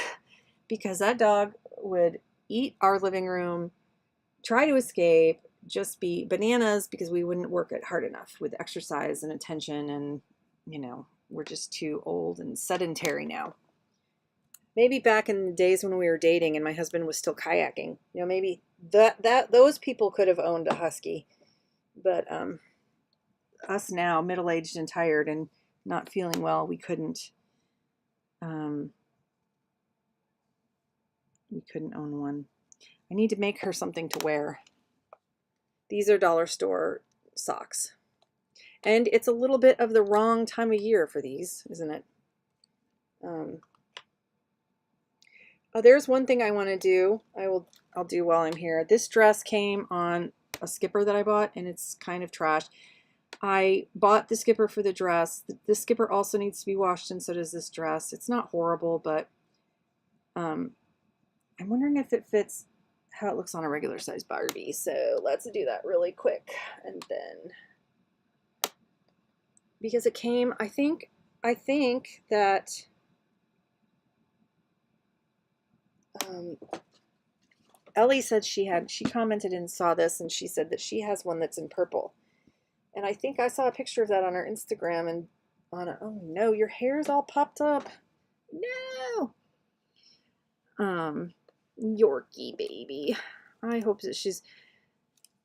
Speaker 1: because that dog would eat our living room, try to escape, just be bananas because we wouldn't work it hard enough with exercise and attention. And, you know, we're just too old and sedentary now. Maybe back in the days when we were dating and my husband was still kayaking, you know, maybe those people could have owned a husky. But us now, middle-aged and tired and not feeling well, we couldn't own one. I need to make her something to wear. These are dollar store socks. And it's a little bit of the wrong time of year for these, isn't it? Oh, there's one thing I want to do. I'll do while I'm here. This dress came on a skipper that I bought, and it's kind of trash. I bought the skipper for the dress. The skipper also needs to be washed, and so does this dress. It's not horrible, but I'm wondering if it fits how it looks on a regular size Barbie. So let's do that really quick. And then, because it came, I think that Ellie said she commented and saw this, and she said that she has one that's in purple. And I think I saw a picture of that on her Instagram, and oh no, your hair's all popped up. No. Yorkie baby. I hope that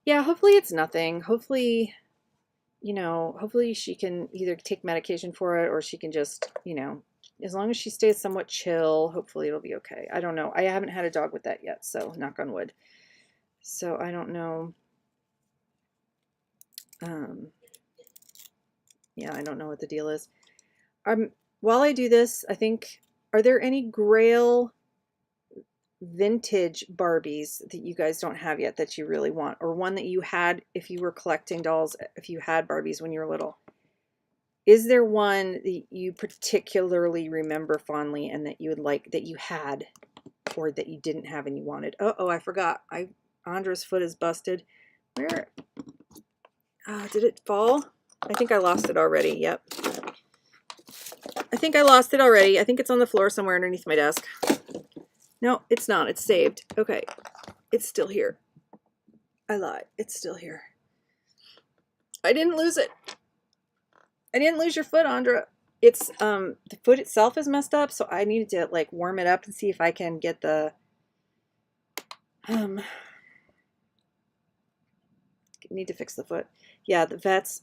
Speaker 1: hopefully it's nothing. Hopefully, you know, hopefully she can either take medication for it or she can just, you know, as long as she stays somewhat chill, hopefully it'll be okay. I don't know. I haven't had a dog with that yet, so knock on wood. So I don't know. Yeah, I don't know what the deal is. While I do this, I think, are there any Grail vintage Barbies that you guys don't have yet that you really want, or one that you had if you were collecting dolls, if you had Barbies when you were little? Is there one that you particularly remember fondly and that you would like, that you had or that you didn't have and you wanted? Oh, I forgot. Andra's foot is busted. Where? Did it fall? I think I lost it already. Yep. I think I lost it already. I think it's on the floor somewhere underneath my desk. No, it's not. It's saved. Okay. It's still here. I lied. It's still here. I didn't lose it. I didn't lose your foot, Andra. It's, the foot itself is messed up, so I needed to, like, warm it up and see if I can get the, need to fix the foot. Yeah, the vet's,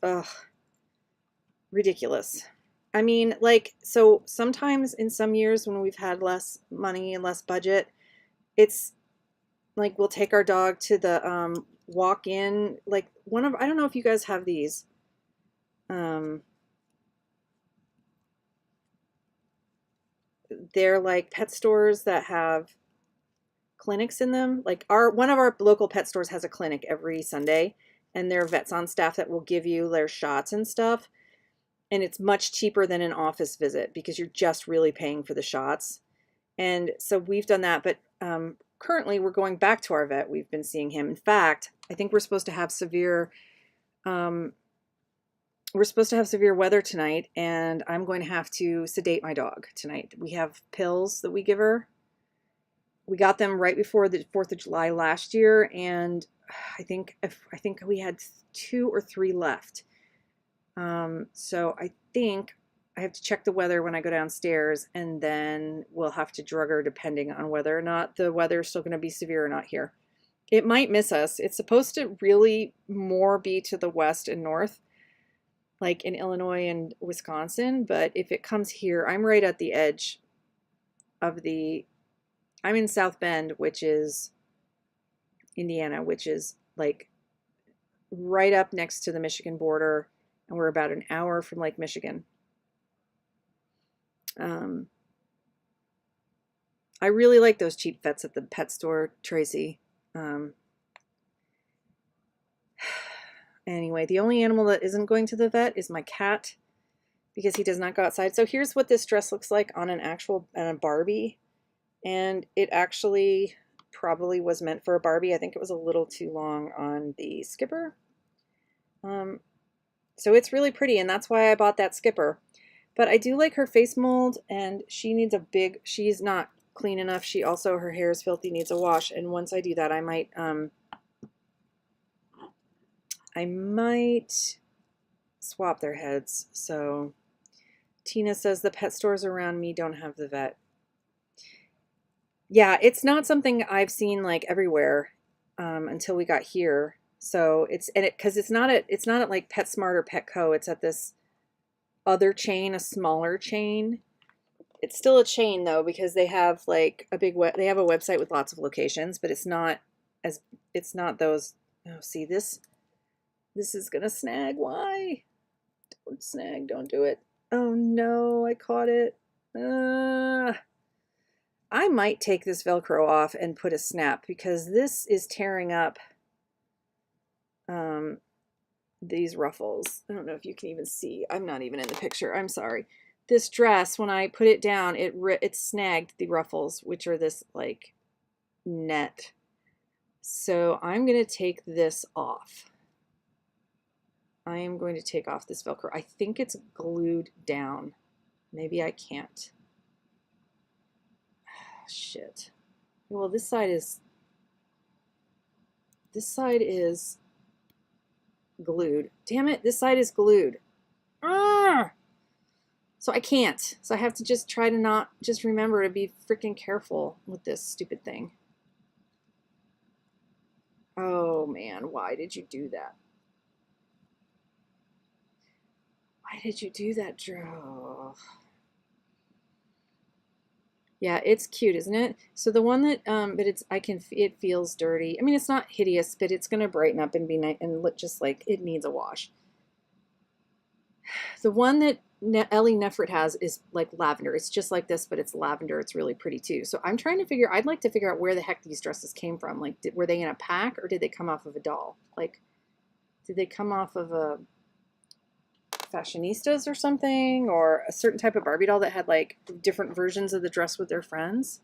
Speaker 1: ridiculous. I mean, like, so sometimes in some years when we've had less money and less budget, it's like we'll take our dog to the walk-in, like I don't know if you guys have these. They're like pet stores that have clinics in them. Like one of our local pet stores has a clinic every Sunday, and there are vets on staff that will give you their shots and stuff. And it's much cheaper than an office visit because you're just really paying for the shots. And so we've done that, but currently we're going back to our vet. We've been seeing him. In fact, I think we're supposed to have severe weather tonight, and I'm going to have to sedate my dog tonight. We have pills that we give her. We got them right before the 4th of July last year, and I think we had 2 or 3 left. So I think I have to check the weather when I go downstairs, and then we'll have to drug her depending on whether or not the weather is still going to be severe or not here. It might miss us. It's supposed to really more be to the west and north, like in Illinois and Wisconsin. But if it comes here, I'm right at the edge of I'm in South Bend, which is Indiana, which is like right up next to the Michigan border. And we're about an hour from Lake Michigan. I really like those cheap vets at the pet store, Tracy. Anyway, the only animal that isn't going to the vet is my cat, because he does not go outside. So here's what this dress looks like on a Barbie. And it actually probably was meant for a Barbie. I think it was a little too long on the skipper. So it's really pretty, and that's why I bought that skipper. But I do like her face mold, and she needs she's not clean enough. She also, her hair is filthy, needs a wash. And once I do that, I might swap their heads. So Tina says the pet stores around me don't have the vet. Yeah, it's not something I've seen like everywhere until we got here. So because it's not at like PetSmart or Petco. It's at this other chain, a smaller chain. It's still a chain though, because they have like they have a website with lots of locations, but it's not those. Oh, see this is gonna snag. Why? Don't snag, don't do it. Oh no, I caught it. I might take this Velcro off and put a snap, because this is tearing up these ruffles. I don't know if you can even see. I'm not even in the picture. I'm sorry. This dress, when I put it down, it snagged the ruffles, which are this like net. So I'm going to take this off. I am going to take off this Velcro. I think it's glued down. Maybe I can't. Shit. Well, this side is glued. Damn it, this side is glued. Ah! So I can't. So I have to just try to just remember to be freaking careful with this stupid thing. Oh man, why did you do that? Why did you do that, Drew? Yeah, it's cute, isn't it? So the one that, but it feels dirty. I mean, it's not hideous, but it's going to brighten up and be nice and look just like it needs a wash. The one that Ellie Nefrit has is like lavender. It's just like this, but it's lavender. It's really pretty too. So I'd like to figure out where the heck these dresses came from. Like, were they in a pack, or did they come off of a doll? Like, did they come off of a Fashionistas or something, or a certain type of Barbie doll that had like different versions of the dress with their friends?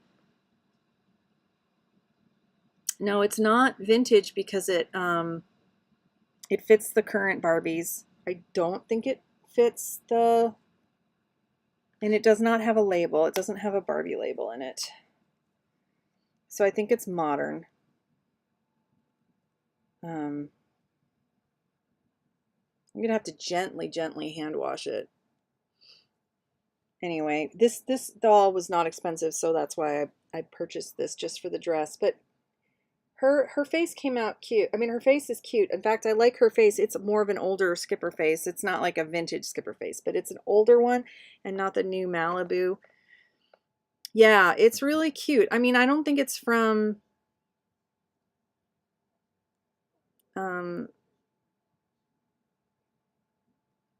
Speaker 1: No, it's not vintage because it fits the current Barbies. I don't think it fits and it does not have a label. It doesn't have a Barbie label in it. So I think it's modern. I'm gonna have to gently hand wash it. Anyway, this doll was not expensive, so that's why I purchased this just for the dress. But her face came out cute. I mean, her face is cute. In fact, I like her face. It's more of an older Skipper face. It's not like a vintage Skipper face, but it's an older one and not the new Malibu. Yeah, it's really cute. I mean, I don't think it's from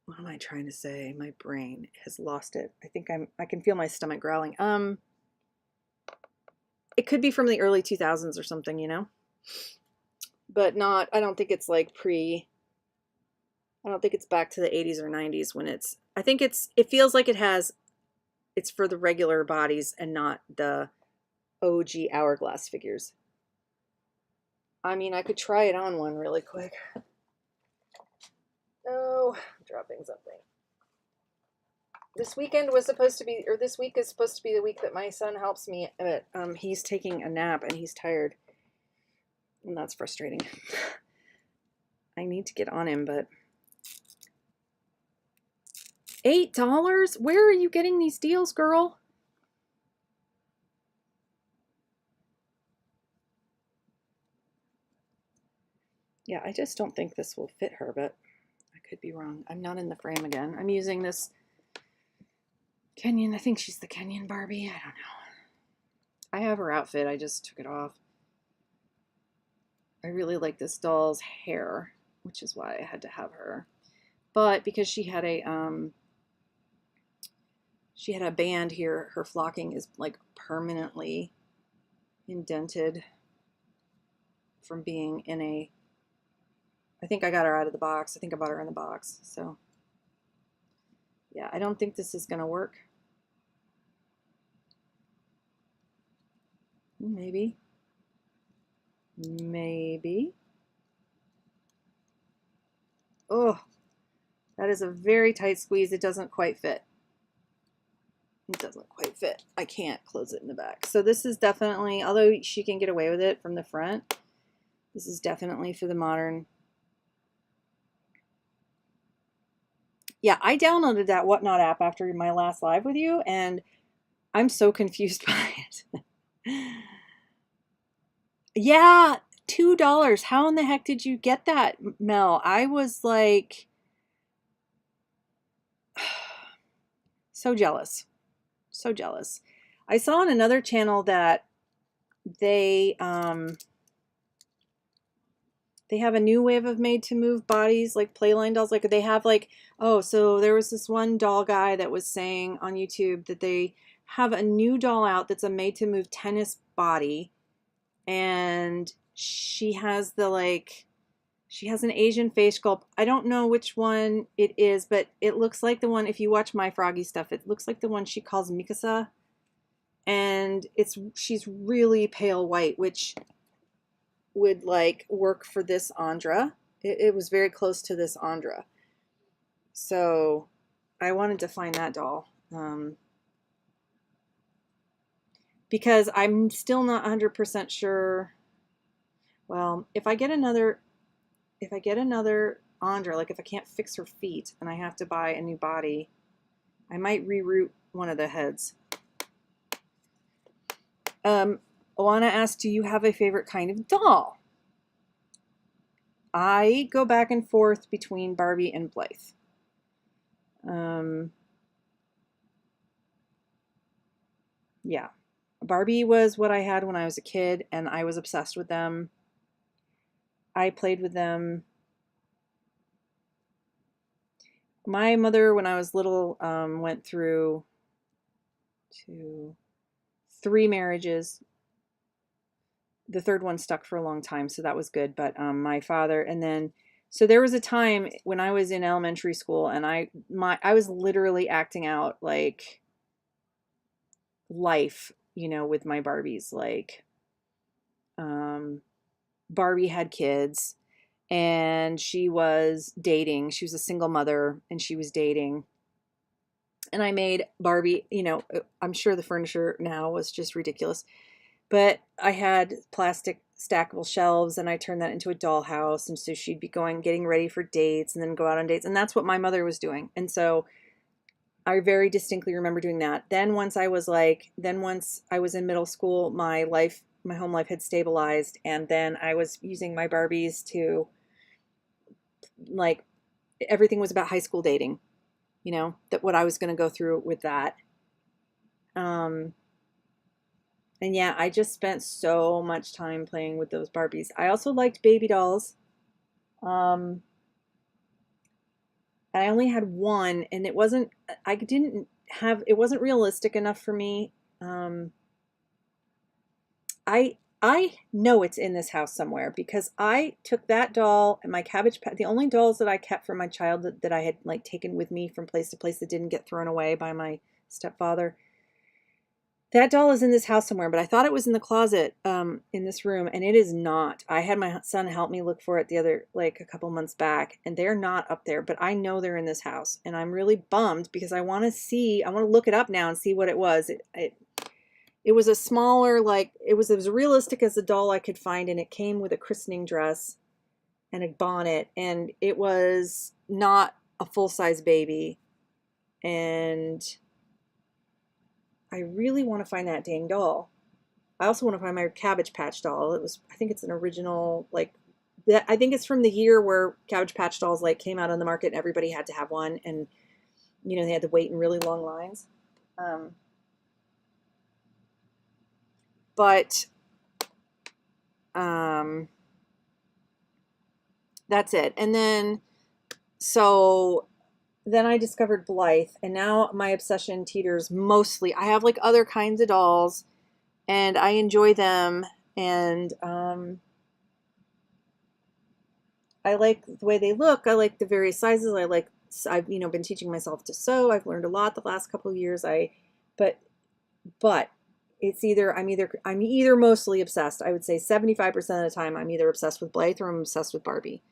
Speaker 1: what am I trying to say? My brain has lost it. I think I can feel my stomach growling. It could be from the early 2000s or something, you know? But not, I don't think it's like I don't think it's back to the 80s or 90s when I think it feels like it's for the regular bodies and not the OG hourglass figures. I mean, I could try it on one really quick. Oh, I'm dropping something. This weekend was supposed to be, or this week is supposed to be the week that my son helps me, but he's taking a nap and he's tired. And that's frustrating. I need to get on him, but $8? Where are you getting these deals, girl? Yeah, I just don't think this will fit her, but I could be wrong. I'm not in the frame again. I'm using this Kenyan. I think she's the Kenyan Barbie. I don't know. I have her outfit. I just took it off. I really like this doll's hair, which is why I had to have her. But because she had a band here, her flocking is like permanently indented from being in a, I think I got her out of the box. I think I bought her in the box. So Yeah, I don't think this is going to work. Maybe. Maybe. Oh, that is a very tight squeeze. It doesn't quite fit. It doesn't quite fit. I can't close it in the back. So this is definitely, although she can get away with it from the front, this is definitely for the modern. Yeah, I downloaded that Whatnot app after my last live with you, and I'm so confused by it. Yeah, $2. How in the heck did you get that, Mel? I was like so jealous. So jealous. I saw on another channel that they have a new wave of made to move bodies, like Playline dolls. Like they have like, oh, so there was this one doll guy that was saying on YouTube that they have a new doll out that's a made to move tennis body, and she has an Asian face sculpt. I don't know which one it is, but it looks like the one, if you watch My Froggy stuff, it looks like the one she calls Mikasa. And she's really pale white, which would like work for this Andra. It was very close to this Andra. So I wanted to find that doll. Because I'm still not 100% sure. Well, if I get another Andra, like if I can't fix her feet and I have to buy a new body, I might reroute one of the heads. Alana asked, do you have a favorite kind of doll? I go back and forth between Barbie and Blythe. Yeah. Barbie was what I had when I was a kid, and I was obsessed with them. I played with them. My mother, when I was little, went through 3 marriages. The third one stuck for a long time, so that was good. But my father, and then, so there was a time when I was in elementary school, and I was literally acting out like life, with my Barbies. Like, Barbie had kids, and she was dating. She was a single mother, and she was dating. And I made Barbie, I'm sure the furniture now was just ridiculous. But I had plastic stackable shelves, and I turned that into a dollhouse. And so she'd be getting ready for dates and then go out on dates. And that's what my mother was doing. And so I very distinctly remember doing that. Then once I was in middle school, my home life had stabilized. And then I was using my Barbies to, like, everything was about high school dating, that what I was going to go through with that. And yeah, I just spent so much time playing with those Barbies. I also liked baby dolls. And I only had one, and it wasn't realistic enough for me. I know it's in this house somewhere, because I took that doll and my Cabbage Patch, the only dolls that I kept from my childhood that I had like taken with me from place to place that didn't get thrown away by my stepfather. That doll is in this house somewhere, but I thought it was in the closet in this room, and it is not. I had my son help me look for it a couple months back, and they're not up there, but I know they're in this house, and I'm really bummed because I want to look it up now and see what it was. It was a smaller, it was as realistic as a doll I could find, and it came with a christening dress and a bonnet, and it was not a full-size baby, and I really want to find that dang doll. I also want to find my Cabbage Patch doll. I think it's an original, I think it's from the year where Cabbage Patch dolls came out on the market and everybody had to have one, and they had to wait in really long lines. But that's it. And then then I discovered Blythe, and now my obsession teeters mostly. I have other kinds of dolls, and I enjoy them, and I like the way they look. I like the various sizes. I like I've been teaching myself to sew. I've learned a lot the last couple of years. But it's I'm either mostly obsessed. I would say 75% of the time I'm either obsessed with Blythe or I'm obsessed with Barbie.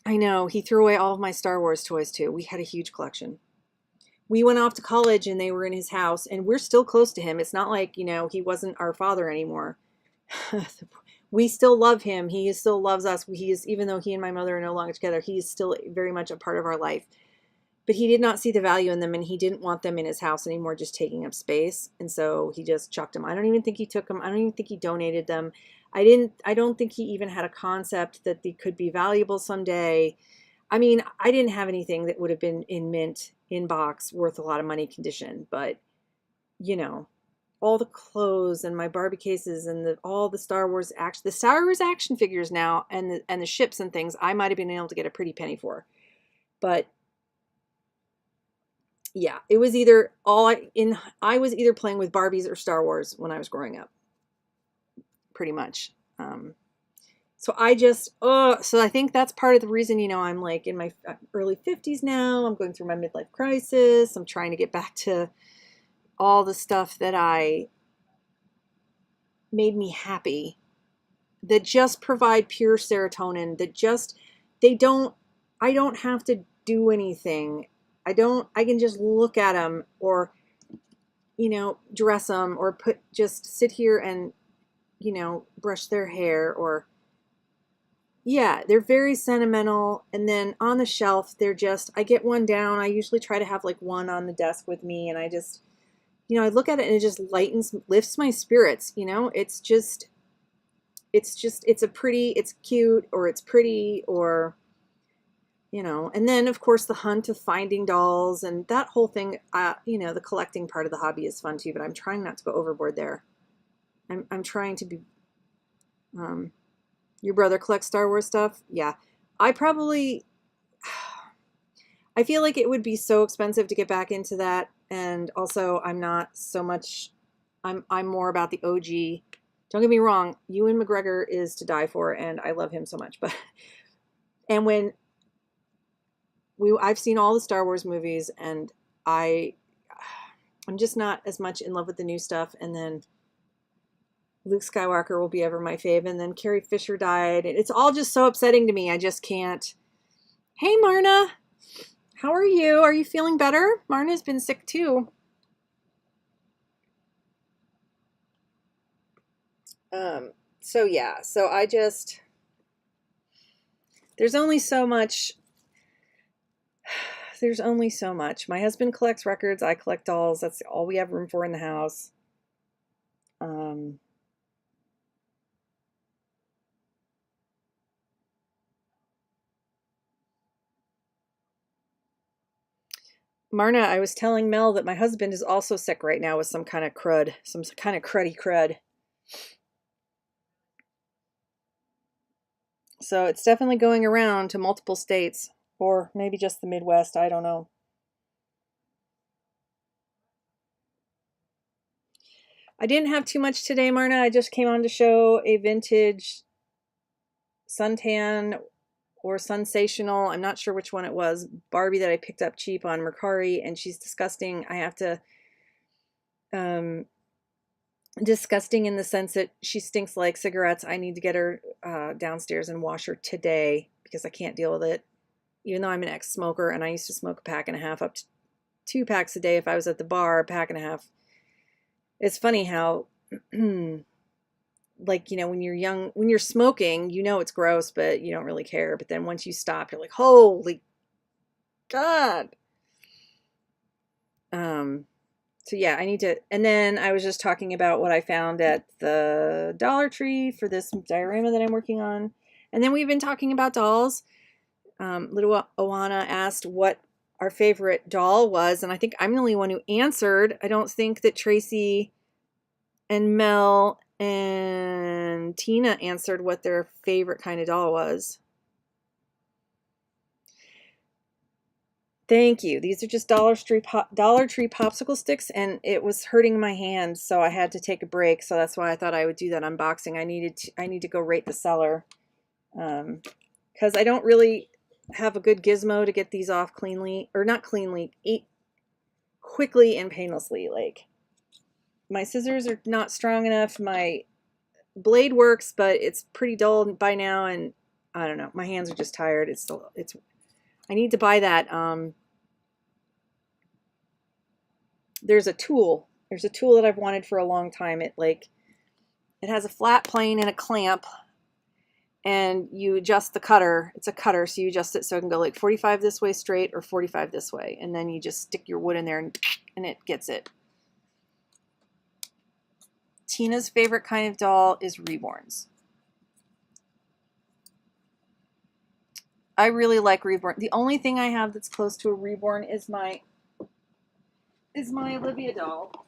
Speaker 1: I know, he threw away all of my Star Wars toys too. We had a huge collection. We went off to college and they were in his house, and we're still close to him. It's not like, he wasn't our father anymore. We still love him. He still loves us. Even though he and my mother are no longer together, he is still very much a part of our life. But he did not see the value in them, and he didn't want them in his house anymore, just taking up space. And so he just chucked them. I don't even think he took them. I don't even think he donated them. I don't think he even had a concept that they could be valuable someday. I mean, I didn't have anything that would have been in mint, in box, worth a lot of money condition, but all the clothes and my Barbie cases and all the Star Wars action figures now, and the ships and things, I might have been able to get a pretty penny for. But yeah, it was either I was either playing with Barbies or Star Wars when I was growing up, pretty much. So I think that's part of the reason, I'm like in my early 50s now. I'm going through my midlife crisis. I'm trying to get back to all the stuff that made me happy, that just provide pure serotonin, I don't have to do anything. I can just look at them, or, dress them, or just sit here and, brush their hair, or, yeah, they're very sentimental. And then on the shelf, I get one down. I usually try to have like one on the desk with me, and I just, I look at it and it just lifts my spirits. It's cute, or it's pretty, or, and then of course the hunt of finding dolls and that whole thing, the collecting part of the hobby is fun too, but I'm trying not to go overboard there. I'm trying to be, your brother collects Star Wars stuff? Yeah. I feel like it would be so expensive to get back into that. And also I'm not so much, I'm more about the OG. Don't get me wrong, Ewan McGregor is to die for, and I love him so much. And when I've seen all the Star Wars movies, and I'm just not as much in love with the new stuff. And then Luke Skywalker will be ever my fave, and then Carrie Fisher died. It's all just so upsetting to me. I just can't. Hey, Marna, how are you? Are you feeling better? Marna's been sick too. So yeah, there's only so much. There's only so much. My husband collects records. I collect dolls. That's all we have room for in the house. Marna, I was telling Mel that my husband is also sick right now with some kind of crud, some kind of cruddy crud. So it's definitely going around to multiple states, or maybe just the Midwest. I don't know. I didn't have too much today, Marna. I just came on to show a vintage suntan or sensational, I'm not sure which one it was, Barbie that I picked up cheap on Mercari, and she's disgusting. I have to, disgusting in the sense that she stinks like cigarettes. I need to get her downstairs and wash her today because I can't deal with it. Even though I'm an ex-smoker and I used to smoke a pack and a half up to 2 packs a day if I was at the bar, a pack and a half. It's funny how like, when you're young, when you're smoking, it's gross, but you don't really care. But then once you stop, you're like, holy God. So yeah, I need to, and then I was just talking about what I found at the Dollar Tree for this diorama that I'm working on. And then we've been talking about dolls. Little Oana asked what our favorite doll was, and I think I'm the only one who answered. I don't think that Tracy and Mel and Tina answered what their favorite kind of doll was. Thank you. These are just Dollar Tree popsicle sticks, and it was hurting my hand, so I had to take a break. So that's why I thought I would do that unboxing. I need to go rate the seller, because I don't really, have a good gizmo to get these off cleanly, or not cleanly, quickly and painlessly. Like, my scissors are not strong enough. My blade works, but it's pretty dull by now, and I don't know. My hands are just tired. I need to buy that. There's a tool. There's a tool that I've wanted for a long time. It has a flat plane and a clamp, and you adjust the cutter. It's a cutter, so you adjust it so it can go like 45 this way straight or 45 this way, and then you just stick your wood in there and it gets it. Tina's favorite kind of doll is reborns. I really like reborn. The only thing I have that's close to a reborn is my Olivia doll,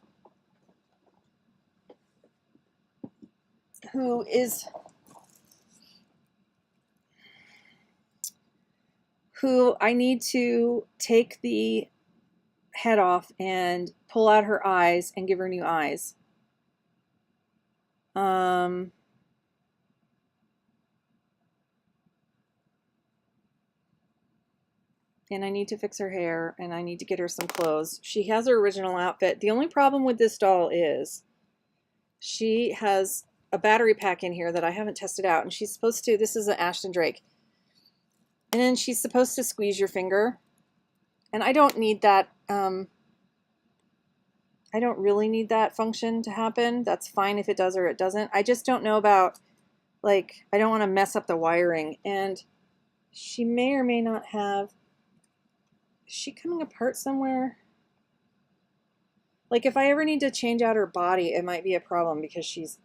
Speaker 1: who I need to take the head off and pull out her eyes and give her new eyes. And I need to fix her hair, and I need to get her some clothes. She has her original outfit. The only problem with this doll is she has a battery pack in here that I haven't tested out, and she's supposed to, this is an Ashton Drake, and then she's supposed to squeeze your finger, and I don't need that. I don't really need that function to happen. That's fine if it does or it doesn't. I just don't know about, like, I don't want to mess up the wiring, and she may or may not have. Is she coming apart somewhere? Like, if I ever need to change out her body, it might be a problem, because she's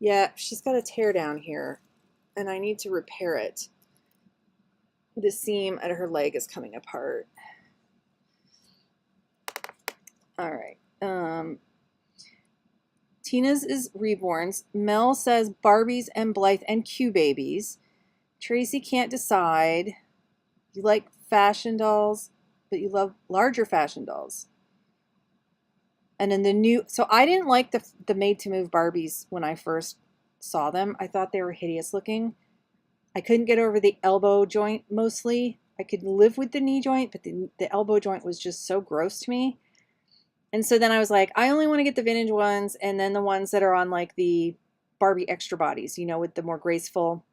Speaker 1: got a tear down here, and I need to repair it. The seam at her leg is coming apart. All right. Tina's is reborns. Mel says Barbies and Blythe and Q babies. Tracy can't decide. You like fashion dolls, but you love larger fashion dolls. And then so I didn't like the made to move Barbies when I first saw them. I thought they were hideous looking. I couldn't get over the elbow joint mostly. I could live with the knee joint, but the elbow joint was just so gross to me. And so then I was like, I only want to get the vintage ones, and then the ones that are on like the Barbie extra bodies, with the more graceful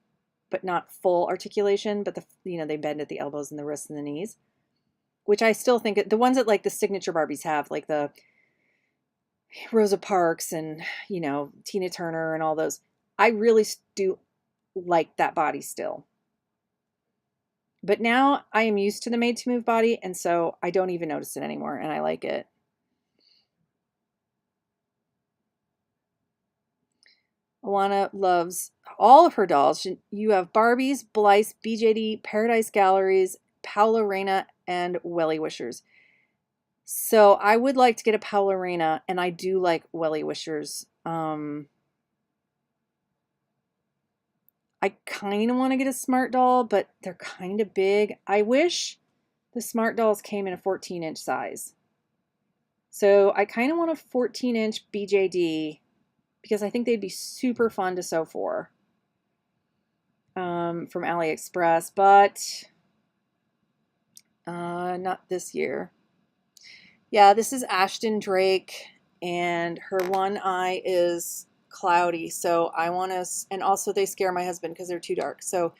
Speaker 1: but not full articulation, but they bend at the elbows and the wrists and the knees, which I still think the ones that like the signature Barbies have, like the Rosa Parks and, Tina Turner and all those. I really do like that body still. But now I am used to the made to move body, and so I don't even notice it anymore, and I like it. Alana loves all of her dolls. You have Barbies, Blythe, BJD, Paradise Galleries, Paula Reina, and Welly Wishers. So I would like to get a Paula Reina, and I do like Welly Wishers. I kind of want to get a Smart doll, but they're kind of big. I wish the Smart dolls came in a 14-inch size. So I kind of want a 14-inch BJD, because I think they'd be super fun to sew for, from AliExpress, but not this year. Yeah, this is Ashton Drake, and her one eye is cloudy, so I want to, and also they scare my husband because they're too dark, so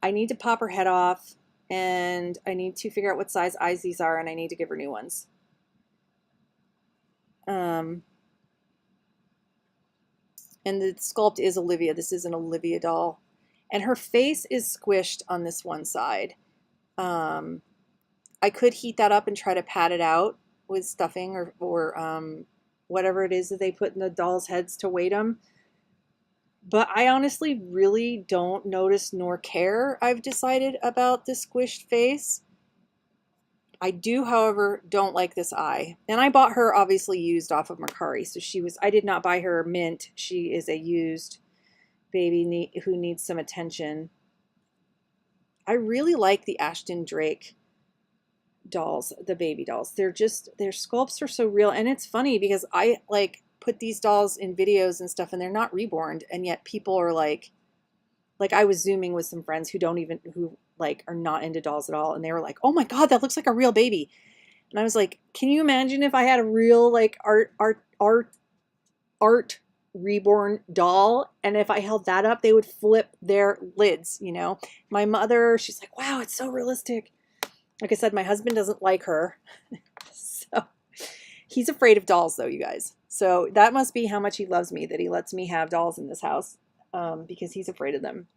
Speaker 1: I need to pop her head off, and I need to figure out what size eyes these are, and I need to give her new ones. And the sculpt is Olivia. This is an Olivia doll. And her face is squished on this one side. I could heat that up and try to pat it out with stuffing or whatever it is that they put in the dolls' heads to weight them. But I honestly really don't notice nor care, I've decided, about this squished face. I do, however, don't like this eye. And I bought her obviously used off of Mercari. So I did not buy her mint. She is a used baby who needs some attention. I really like the Ashton Drake dolls, the baby dolls. Their sculpts are so real. And it's funny because I put these dolls in videos and stuff, and they're not reborn. And yet people are like I was Zooming with some friends who like are not into dolls at all. And they were like, oh my God, that looks like a real baby. And I was like, can you imagine if I had a real like art reborn doll, and if I held that up, they would flip their lids, you know? My mother, she's like, wow, it's so realistic. Like I said, my husband doesn't like her. So he's afraid of dolls though, you guys. So that must be how much he loves me, that he lets me have dolls in this house, because he's afraid of them.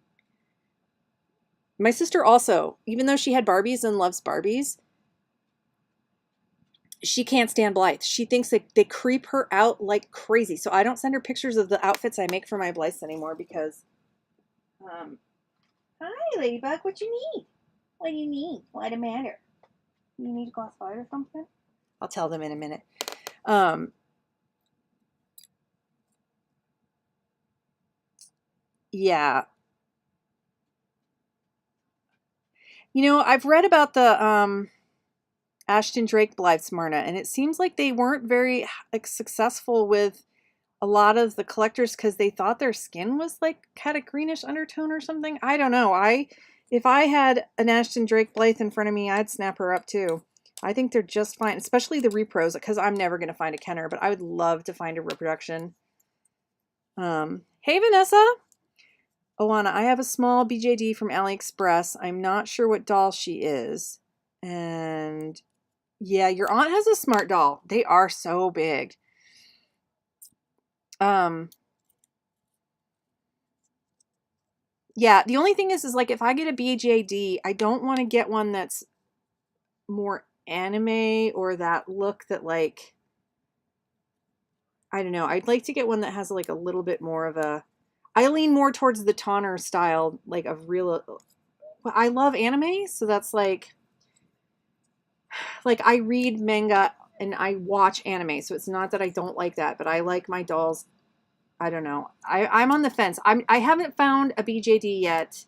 Speaker 1: My sister also, even though she had Barbies and loves Barbies, she can't stand Blythe. She thinks that they creep her out like crazy. So I don't send her pictures of the outfits I make for my Blythes anymore because, hi, Ladybug, what you need? What do you need? What's the matter? You need a glass of water or something? I'll tell them in a minute. Yeah. You know, I've read about the Ashton Drake Blythe Smyrna, and it seems like they weren't very like successful with a lot of the collectors because they thought their skin was like had a greenish undertone or something. I don't know. If I had an Ashton Drake Blythe in front of me, I'd snap her up too. I think they're just fine, especially the repros, because I'm never going to find a Kenner, but I would love to find a reproduction. Hey, Vanessa. Oana, I have a small BJD from AliExpress. I'm not sure what doll she is. And yeah, your aunt has a smart doll. They are so big. Yeah, the only thing is like if I get a BJD, I don't want to get one that's more anime or that look that like, I don't know. I'd like to get one that has like a little bit more of a, I lean more towards the Tonner style, like of real, I love anime. So that's like I read manga and I watch anime. So it's not that I don't like that, but I like my dolls. I don't know. I'm on the fence. I haven't found a BJD yet.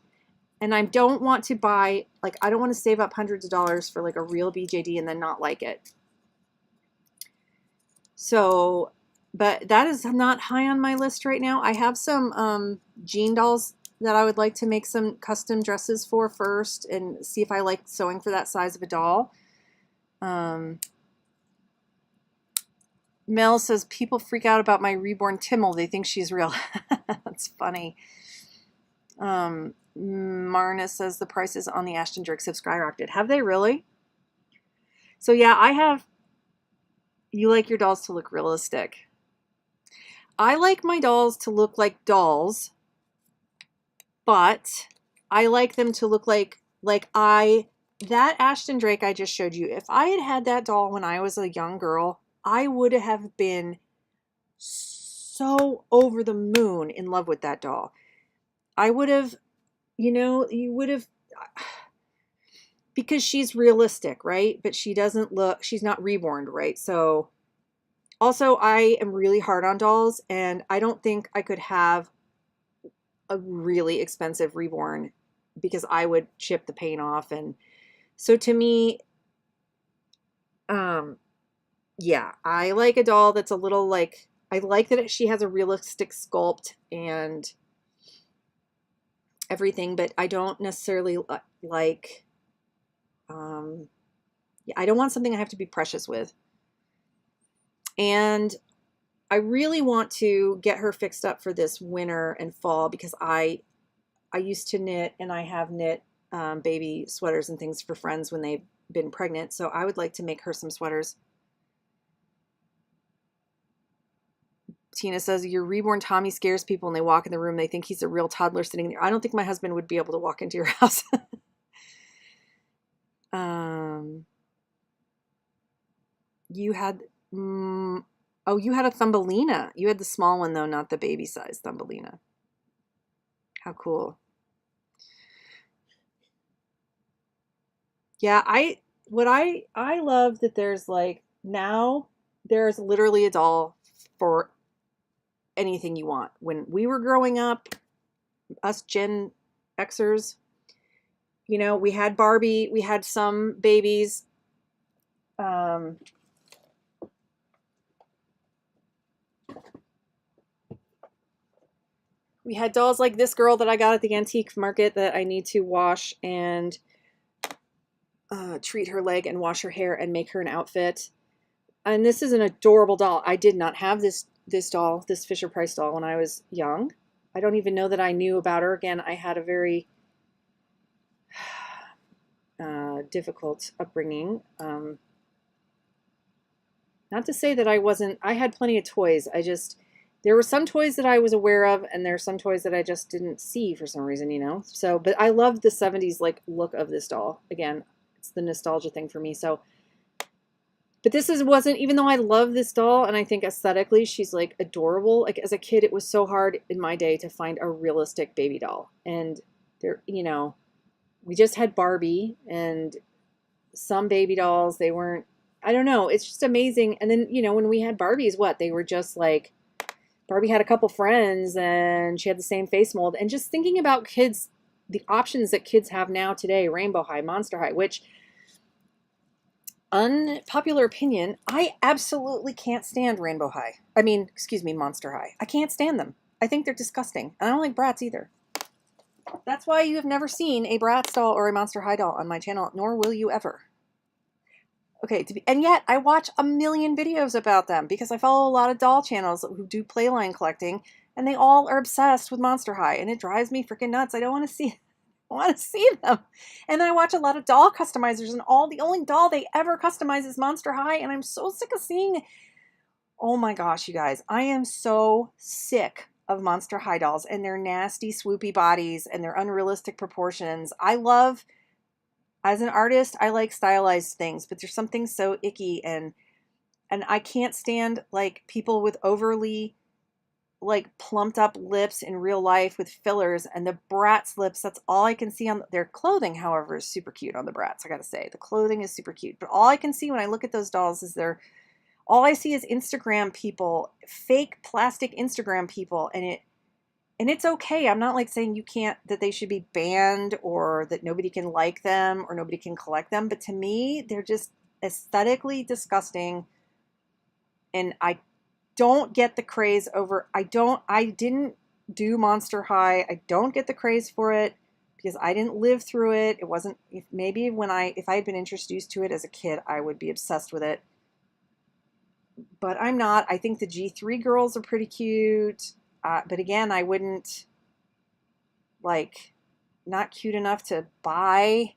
Speaker 1: And I don't want to buy, like, I don't want to save up hundreds of dollars for like a real BJD and then not like it. So, but that is not high on my list right now. I have some jean dolls that I would like to make some custom dresses for first and see if I like sewing for that size of a doll. Mel says people freak out about my reborn Timmel. They think she's real. That's funny. Marna says the prices on the Ashton Drake have skyrocketed. Have they really? So yeah, you like your dolls to look realistic. I like my dolls to look like dolls, but I like them to look like that Ashton Drake I just showed you. If I had had that doll when I was a young girl, I would have been so over the moon in love with that doll. I would have, you would have, because she's realistic, right? But she's not reborn, right? So also I am really hard on dolls and I don't think I could have a really expensive reborn because I would chip the paint off. And so to me, yeah, I like a doll that's a little like, I like that she has a realistic sculpt and everything, but I don't necessarily like, I don't want something I have to be precious with. And I really want to get her fixed up for this winter and fall because I used to knit and I have knit baby sweaters and things for friends when they've been pregnant. So I would like to make her some sweaters. Tina says, your reborn Tommy scares people when they walk in the room. They think he's a real toddler sitting there. I don't think my husband would be able to walk into your house. You had, oh, you had a Thumbelina. You had the small one though, not the baby size Thumbelina. How cool. Yeah, I love that there's like now there's literally a doll for anything you want. When we were growing up, us Gen Xers, we had Barbie, we had some babies. We had dolls like this girl that I got at the antique market that I need to wash and treat her leg and wash her hair and make her an outfit. And this is an adorable doll. I did not have this doll, this Fisher Price doll, when I was young. I don't even know that I knew about her. Again, I had a very difficult upbringing. Not to say that I had plenty of toys. There were some toys that I was aware of, and there are some toys that I just didn't see for some reason, you know? So, but I love the 70s like look of this doll. Again, it's the nostalgia thing for me. So, but wasn't, even though I love this doll and I think aesthetically she's like adorable, like as a kid, it was so hard in my day to find a realistic baby doll. And there, you know, we just had Barbie and some baby dolls, they weren't, I don't know, it's just amazing. And then, you know, when we had Barbies, they were just like, Barbie had a couple friends and she had the same face mold. And just thinking about kids, the options that kids have now today, Rainbow High, Monster High, which, unpopular opinion, I absolutely can't stand Rainbow High. I mean, excuse me, Monster High. I can't stand them. I think they're disgusting. And I don't like Bratz either. That's why you have never seen a Bratz doll or a Monster High doll on my channel, nor will you ever. Okay, and yet I watch a million videos about them because I follow a lot of doll channels who do playline collecting, and they all are obsessed with Monster High, and it drives me freaking nuts. I don't want to see I want to see them. And then I watch a lot of doll customizers, and the only doll they ever customize is Monster High, and I'm so sick of seeing. Oh my gosh, you guys, I am so sick of Monster High dolls and their nasty swoopy bodies and their unrealistic proportions. As an artist, I like stylized things, but there's something so icky, and I can't stand like people with overly like plumped up lips in real life with fillers, and the Bratz lips, that's all I can see on their clothing. However, is super cute on the Bratz. I gotta say, the clothing is super cute, but all I can see when I look at those dolls is all I see is Instagram people, fake plastic Instagram people, and it's okay. I'm not like saying that they should be banned or that nobody can like them or nobody can collect them. But to me, they're just aesthetically disgusting. And I don't get the craze over, I didn't do Monster High. I don't get the craze for it because I didn't live through it. It wasn't, if I had been introduced to it as a kid, I would be obsessed with it. But I'm not. I think the G3 girls are pretty cute. But again, I wouldn't, like, not cute enough to buy.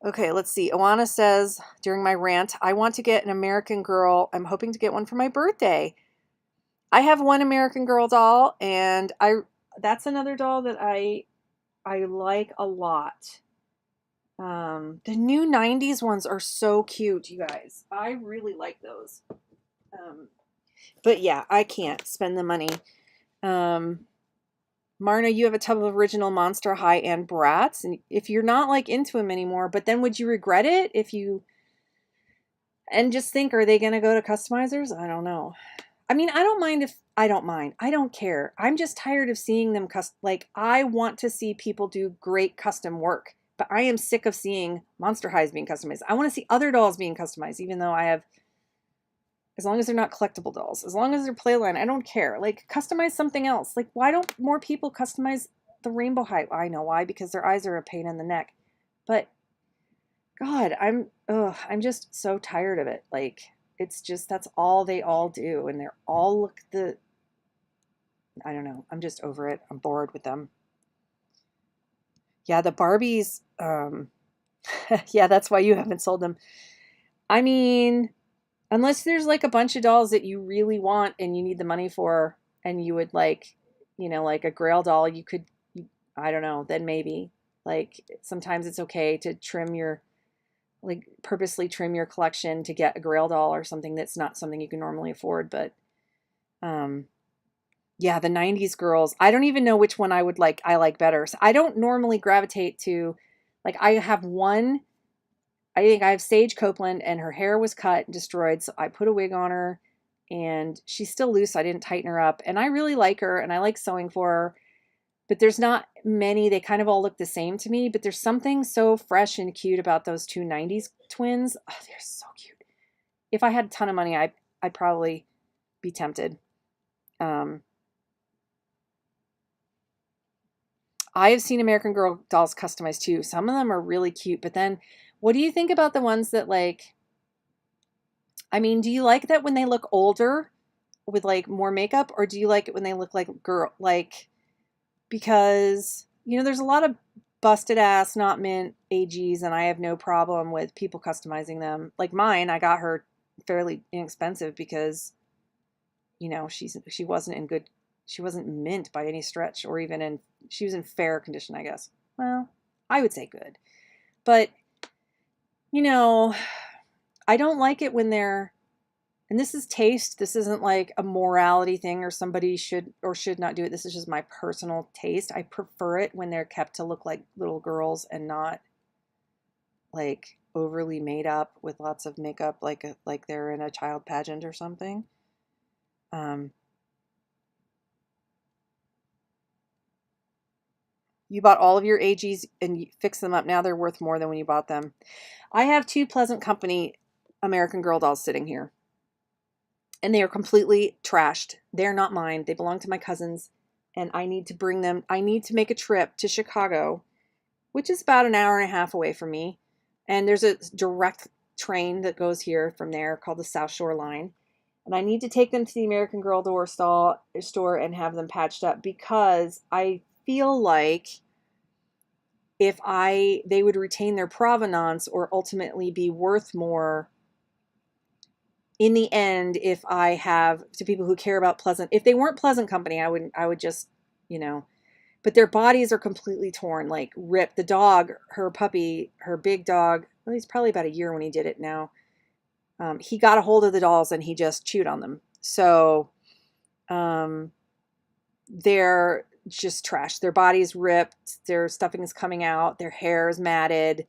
Speaker 1: Okay, let's see. Oana says, during my rant, I want to get an American Girl. I'm hoping to get one for my birthday. I have one American Girl doll, and that's another doll that I like a lot. The new 90s ones are so cute, you guys. I really like those. But yeah, I can't spend the money. Marna, you have a tub of original Monster High and Bratz, and if you're not like into them anymore, but then would you regret it and just think, are they going to go to customizers? I don't know. I mean, I don't mind. I don't care. I'm just tired of seeing them I want to see people do great custom work. But I am sick of seeing Monster Highs being customized. I want to see other dolls being customized, even though as long as they're not collectible dolls, as long as they're playline, I don't care. Like, customize something else. Like, why don't more people customize the Rainbow High? I know why, because their eyes are a pain in the neck. But, God, I'm just so tired of it. Like, it's just, that's all they all do. And they're all I don't know. I'm just over it. I'm bored with them. Yeah, the Barbies, yeah, that's why you haven't sold them. I mean, unless there's like a bunch of dolls that you really want and you need the money for, and you would like, like a Grail doll, I don't know, then maybe. Like, sometimes it's okay to purposely trim your collection to get a Grail doll or something that's not something you can normally afford. But, yeah, the 90s girls, I don't even know which one I like better. So I don't normally gravitate to, like, I think I have Sage Copeland, and her hair was cut and destroyed. So I put a wig on her, and she's still loose. I didn't tighten her up, and I really like her, and I like sewing for her, but there's not many. They kind of all look the same to me, but there's something so fresh and cute about those two 90s twins. Oh, they're so cute. If I had a ton of money, I'd probably be tempted. I have seen American Girl dolls customized too. Some of them are really cute, but then what do you think about the ones that like, I mean, do you like that when they look older with like more makeup, or do you like it when they look like girl, like, because, you know, there's a lot of busted ass, not mint AGs, and I have no problem with people customizing them. Like mine, I got her fairly inexpensive because, you know, she wasn't in good, she wasn't mint by any stretch, or even in, she was in fair condition, I guess. Well, I would say good. But, you know, I don't like it when they're, and this is taste. This isn't like a morality thing or somebody should or should not do it. This is just my personal taste. I prefer it when they're kept to look like little girls and not like overly made up with lots of makeup, like they're in a child pageant or something. You bought all of your AGs and you fix them up. Now they're worth more than when you bought them. I have 2 Pleasant Company American Girl dolls sitting here, and they are completely trashed. They're not mine. They belong to my cousins, and I need to bring them. I need to make a trip to Chicago, which is about an hour and a half away from me. And there's a direct train that goes here from there called the South Shore Line. And I need to take them to the American Girl store and have them patched up, because I feel like if they would retain their provenance or ultimately be worth more in the end if I have, to people who care about Pleasant. If they weren't Pleasant Company, I would just, you know, but their bodies are completely torn, like ripped. The dog, her puppy, her big dog, well, he's probably about a year when he did it now. He got a hold of the dolls and he just chewed on them. So they're just trash. Their body's ripped. Their stuffing is coming out. Their hair is matted.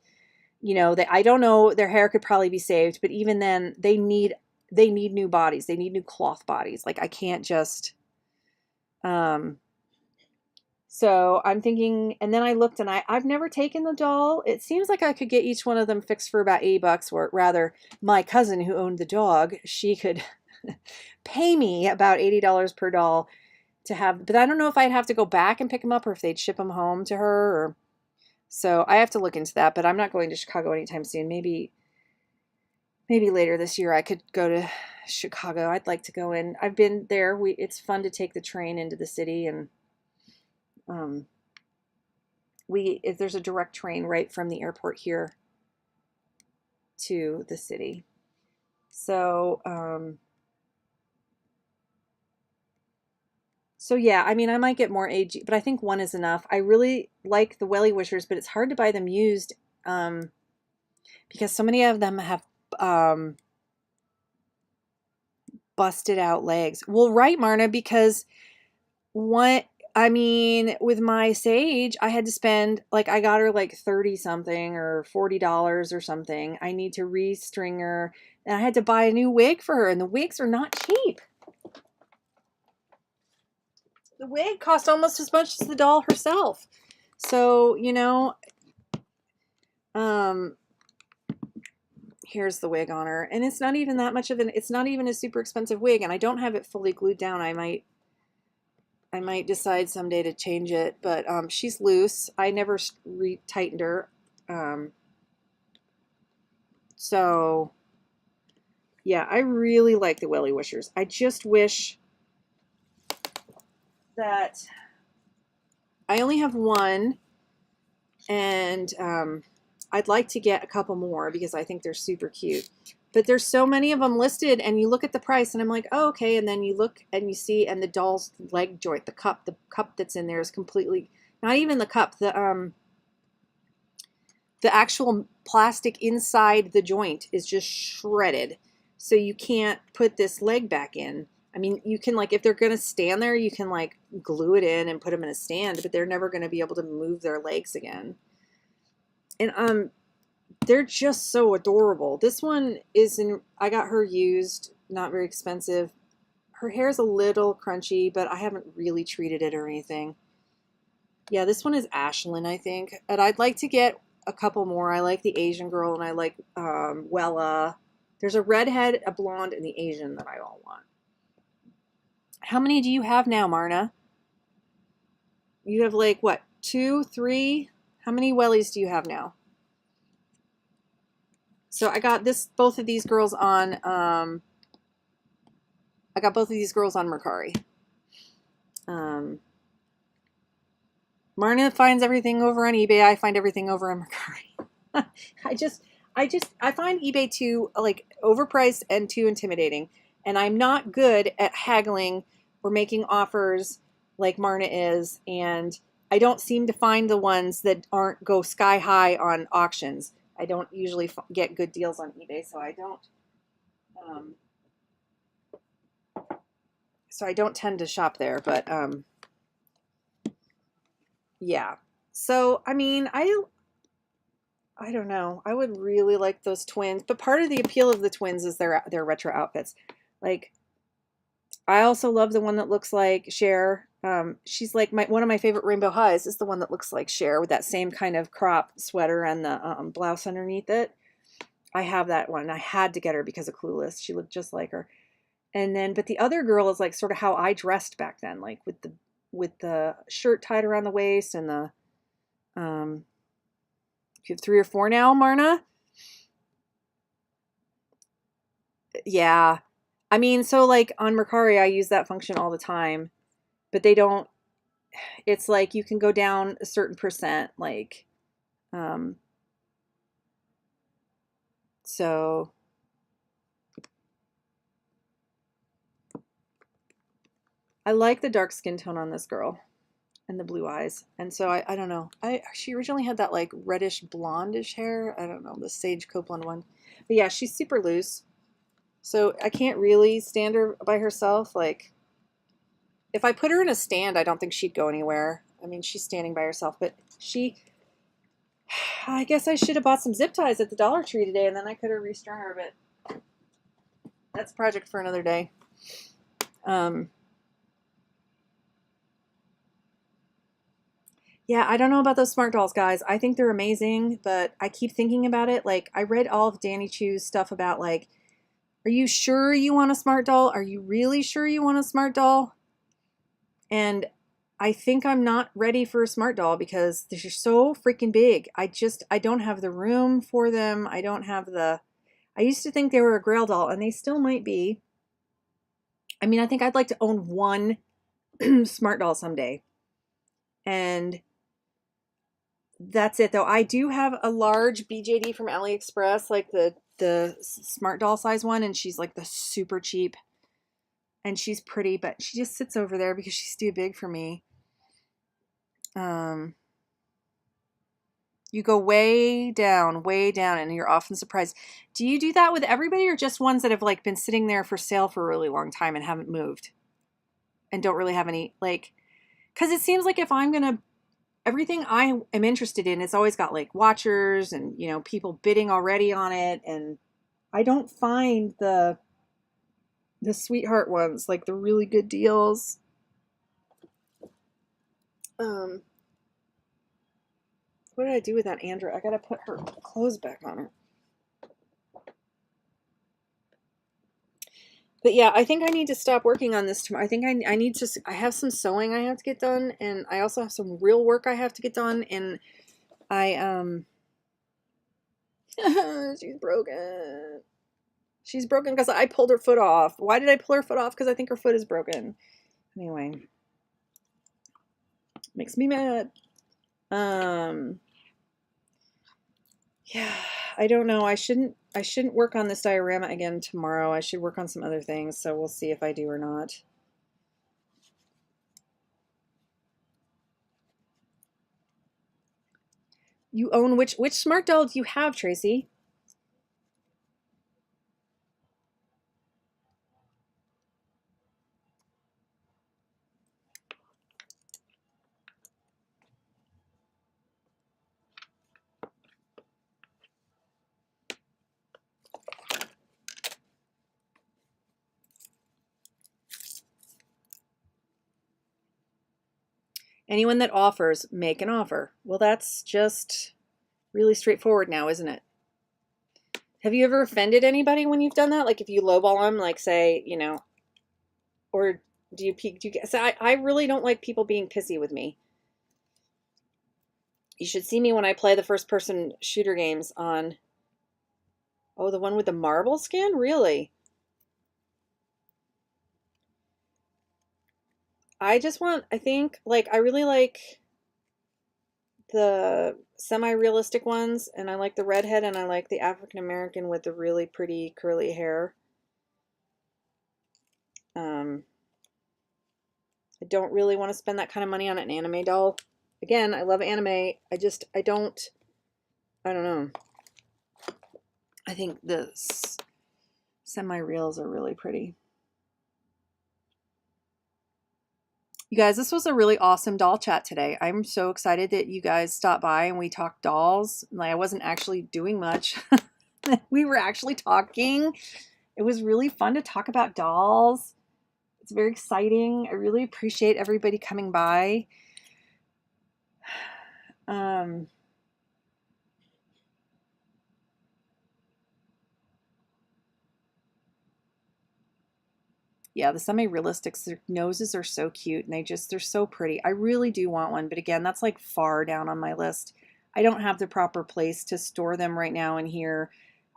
Speaker 1: You know, I don't know. Their hair could probably be saved, but even then, they need new bodies. They need new cloth bodies. Like I can't just. So I'm thinking, and then I looked, and I've never taken the doll. It seems like I could get each one of them fixed for about $80, or rather, my cousin who owned the dog, she could pay me about $80 per doll to have, but I don't know if I'd have to go back and pick them up or if they'd ship them home to her, or so I have to look into that, but I'm not going to Chicago anytime soon. Maybe later this year I could go to Chicago. I'd like to go in. I've been there. It's fun to take the train into the city, and if there's a direct train right from the airport here to the city. So yeah, I mean, I might get more AG, but I think one is enough. I really like the Welly Wishers, but it's hard to buy them used because so many of them have busted out legs. Well, right, Marna, because I mean, with my Sage, I had to spend, like, I got her like 30 something or $40 or something. I need to restring her, and I had to buy a new wig for her, and the wigs are not cheap. The wig cost almost as much as the doll herself. So, you know, here's the wig on her, and it's not even that much of it's not even a super expensive wig, and I don't have it fully glued down. I might decide someday to change it, but she's loose. I never re-tightened her. So, yeah, I really like the Welly Wishers. I just wish that I only have one, and I'd like to get a couple more because I think they're super cute. But there's so many of them listed, and you look at the price, and I'm like, oh, okay. And then you look and you see, and the doll's leg joint, the cup that's in there is completely, not even the cup, the actual plastic inside the joint is just shredded. So you can't put this leg back in. I mean, you can, like, if they're going to stand there, you can like glue it in and put them in a stand, but they're never going to be able to move their legs again. And they're just so adorable. This one I got her used, not very expensive. Her hair's a little crunchy, but I haven't really treated it or anything. Yeah, this one is Ashlyn, I think. And I'd like to get a couple more. I like the Asian girl, and I like Wella. There's a redhead, a blonde, and the Asian that I all want. How many do you have now, Marna? You have like what, 2, 3? How many wellies do you have now? So I got both of these girls on. I got both of these girls on Mercari. Marna finds everything over on eBay. I find everything over on Mercari. I find eBay too like overpriced and too intimidating. And I'm not good at haggling or making offers like Marna is. And I don't seem to find the ones that aren't go sky high on auctions. I don't usually get good deals on eBay, so I don't tend to shop there. But yeah. So I mean, I don't know. I would really like those twins, but part of the appeal of the twins is their retro outfits. Like, I also love the one that looks like Cher. She's like one of my favorite rainbow highs is the one that looks like Cher with that same kind of crop sweater and the blouse underneath it. I have that one. I had to get her because of Clueless. She looked just like her. And then, but the other girl is like sort of how I dressed back then, like with the shirt tied around the waist and the you have 3 or 4 now, Marna? Yeah. I mean, so like on Mercari, I use that function all the time, but they don't, it's like you can go down a certain percent, like, so I like the dark skin tone on this girl and the blue eyes. And so I don't know. She originally had that like reddish blondish hair. I don't know, the Sage Copeland one. But yeah, she's super loose. So I can't really stand her by herself. Like if I put her in a stand, I don't think she'd go anywhere. I mean, she's standing by herself, but I guess I should have bought some zip ties at the Dollar Tree today and then I could have restrung her, but that's a project for another day. Yeah, I don't know about those smart dolls, guys. I think they're amazing, but I keep thinking about it. Like, I read all of Danny Chu's stuff about, like, are you sure you want a smart doll? Are you really sure you want a smart doll? And I think I'm not ready for a smart doll because they're so freaking big. I don't have the room for them. I don't have I used to think they were a Grail doll, and they still might be. I mean, I think I'd like to own one smart doll someday. And that's it though. I do have a large BJD from AliExpress, like the smart doll size one, and she's like the super cheap. And she's pretty, but she just sits over there because she's too big for me. You go way down, and you're often surprised. Do you do that with everybody or just ones that have like been sitting there for sale for a really long time and haven't moved? And don't really have any, like, because it seems like if I'm gonna everything I am interested in, it's always got like watchers and, you know, people bidding already on it. And I don't find the sweetheart ones, like the really good deals. What did I do with that Andra? I gotta put her clothes back on her. But yeah, I think I need to stop working on this tomorrow. I think I need to, I have some sewing I have to get done, and I also have some real work I have to get done, and she's broken. She's broken because I pulled her foot off. Why did I pull her foot off? Because I think her foot is broken. Anyway. Makes me mad. Yeah, I don't know. I shouldn't work on this diorama again tomorrow. I should work on some other things, so we'll see if I do or not. You own which smart doll do you have, Tracy? Anyone that offers, make an offer. Well, that's just really straightforward now, isn't it? Have you ever offended anybody when you've done that? Like if you lowball them, like say, you know, or do you get, so I really don't like people being pissy with me. You should see me when I play the first person shooter games on, oh, the one with the marble skin? Really? I think, like, I really like the semi-realistic ones, and I like the redhead, and I like the African American with the really pretty curly hair. Um, I don't really want to spend that kind of money on an anime doll. Again, I love anime. I don't know. I think the semi-reals are really pretty. You guys, this was a really awesome doll chat today. I'm so excited that you guys stopped by and we talked dolls. Like I wasn't actually doing much. We were actually talking. It was really fun to talk about dolls. It's very exciting. I really appreciate everybody coming by. Yeah, the semi-realistics, their noses are so cute and they're so pretty. I really do want one, but again, that's like far down on my list. I don't have the proper place to store them right now in here.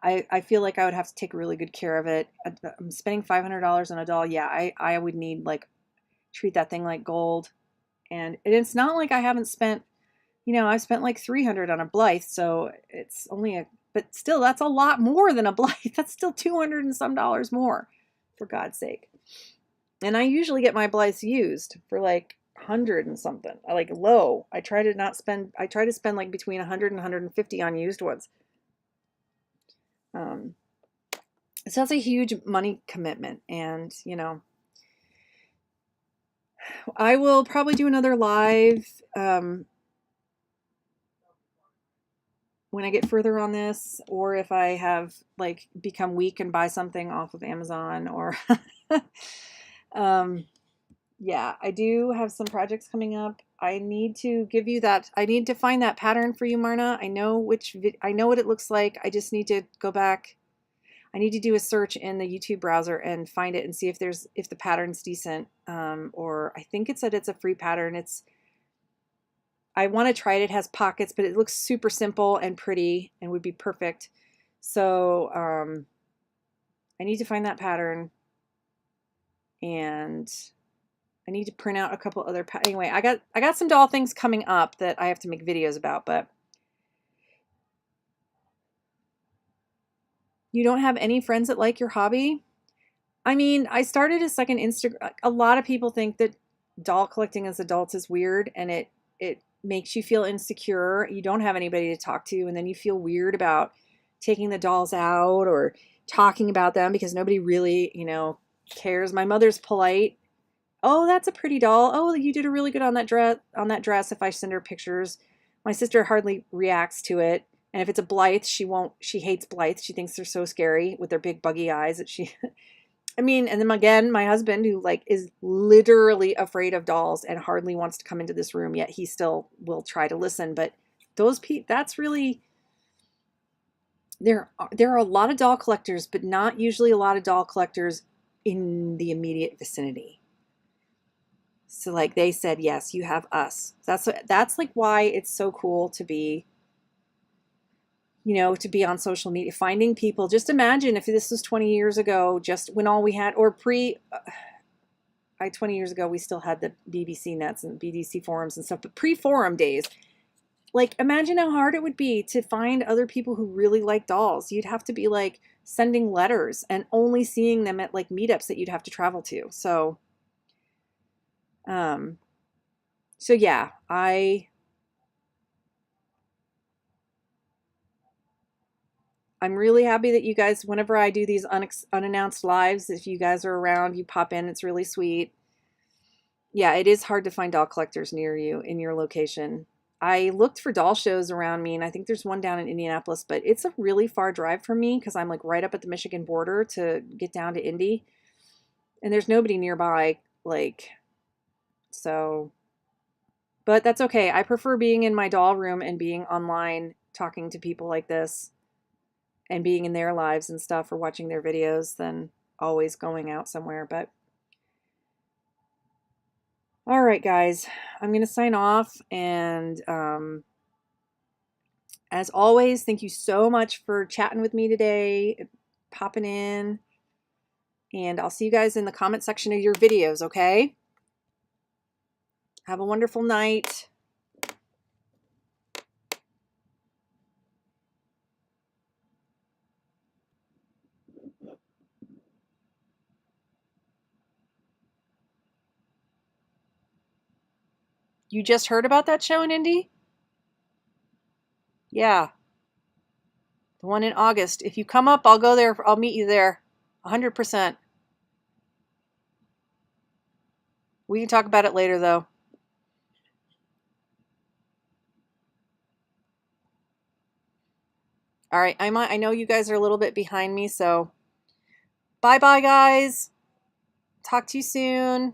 Speaker 1: I feel like I would have to take really good care of it. I'm spending $500 on a doll. Yeah, I would need like treat that thing like gold. And it's not like I haven't spent, you know, I've spent like 300 on a Blythe, so it's only but still that's a lot more than a Blythe. That's still 200 and some dollars more, for God's sake. And I usually get my Blythes used for like 100 and something. I like low. I try to spend like between 100 and 150 on used ones. So that's a huge money commitment. And, you know, I will probably do another live when I get further on this, or if I have like become weak and buy something off of Amazon or yeah, I do have some projects coming up. I need to give you that. I need to find that pattern for you, Marna. I know I know what it looks like. I just need to go back. I need to do a search in the YouTube browser and find it and see if the pattern's decent. Or I think it said it's a free pattern. I want to try it. It has pockets, but it looks super simple and pretty and would be perfect. So I need to find that pattern, and I need to print out a couple other anyway, I got some doll things coming up that I have to make videos about, but you don't have any friends that like your hobby? I mean, I started a second Instagram. A lot of people think that doll collecting as adults is weird, and it makes you feel insecure. You don't have anybody to talk to, and then you feel weird about taking the dolls out or talking about them because nobody really, you know, cares. My mother's polite. Oh, that's a pretty doll. Oh, you did a really good on that dress if I send her pictures. My sister hardly reacts to it. And if it's a Blythe, she hates Blythe. She thinks they're so scary with their big buggy eyes that she I mean, and then again, my husband who like is literally afraid of dolls and hardly wants to come into this room, yet he still will try to listen, but that's really there are a lot of doll collectors, but not usually a lot of doll collectors in the immediate vicinity. So like they said, yes, you have us. That's like why it's so cool to be, you know, to be on social media, finding people. Just imagine if this was 20 years ago, just when all we had, or 20 years ago, we still had the BBC nets and BDC forums and stuff, but pre-forum days, like imagine how hard it would be to find other people who really like dolls. You'd have to be like sending letters and only seeing them at like meetups that you'd have to travel to. So yeah, I'm really happy that you guys, whenever I do these unannounced lives, if you guys are around, you pop in. It's really sweet. Yeah, it is hard to find doll collectors near you in your location. I looked for doll shows around me, and I think there's one down in Indianapolis, but it's a really far drive for me because I'm like right up at the Michigan border to get down to Indy, and there's nobody nearby. Like, so, but that's okay. I prefer being in my doll room and being online talking to people like this and being in their lives and stuff or watching their videos than always going out somewhere. But all right, guys, I'm going to sign off. And as always, thank you so much for chatting with me today, popping in. And I'll see you guys in the comment section of your videos, okay? Have a wonderful night. You just heard about that show in Indy? Yeah, the one in August. If you come up, I'll go there. I'll meet you there. 100%. We can talk about it later, though. All right, I know you guys are a little bit behind me, so bye-bye, guys. Talk to you soon.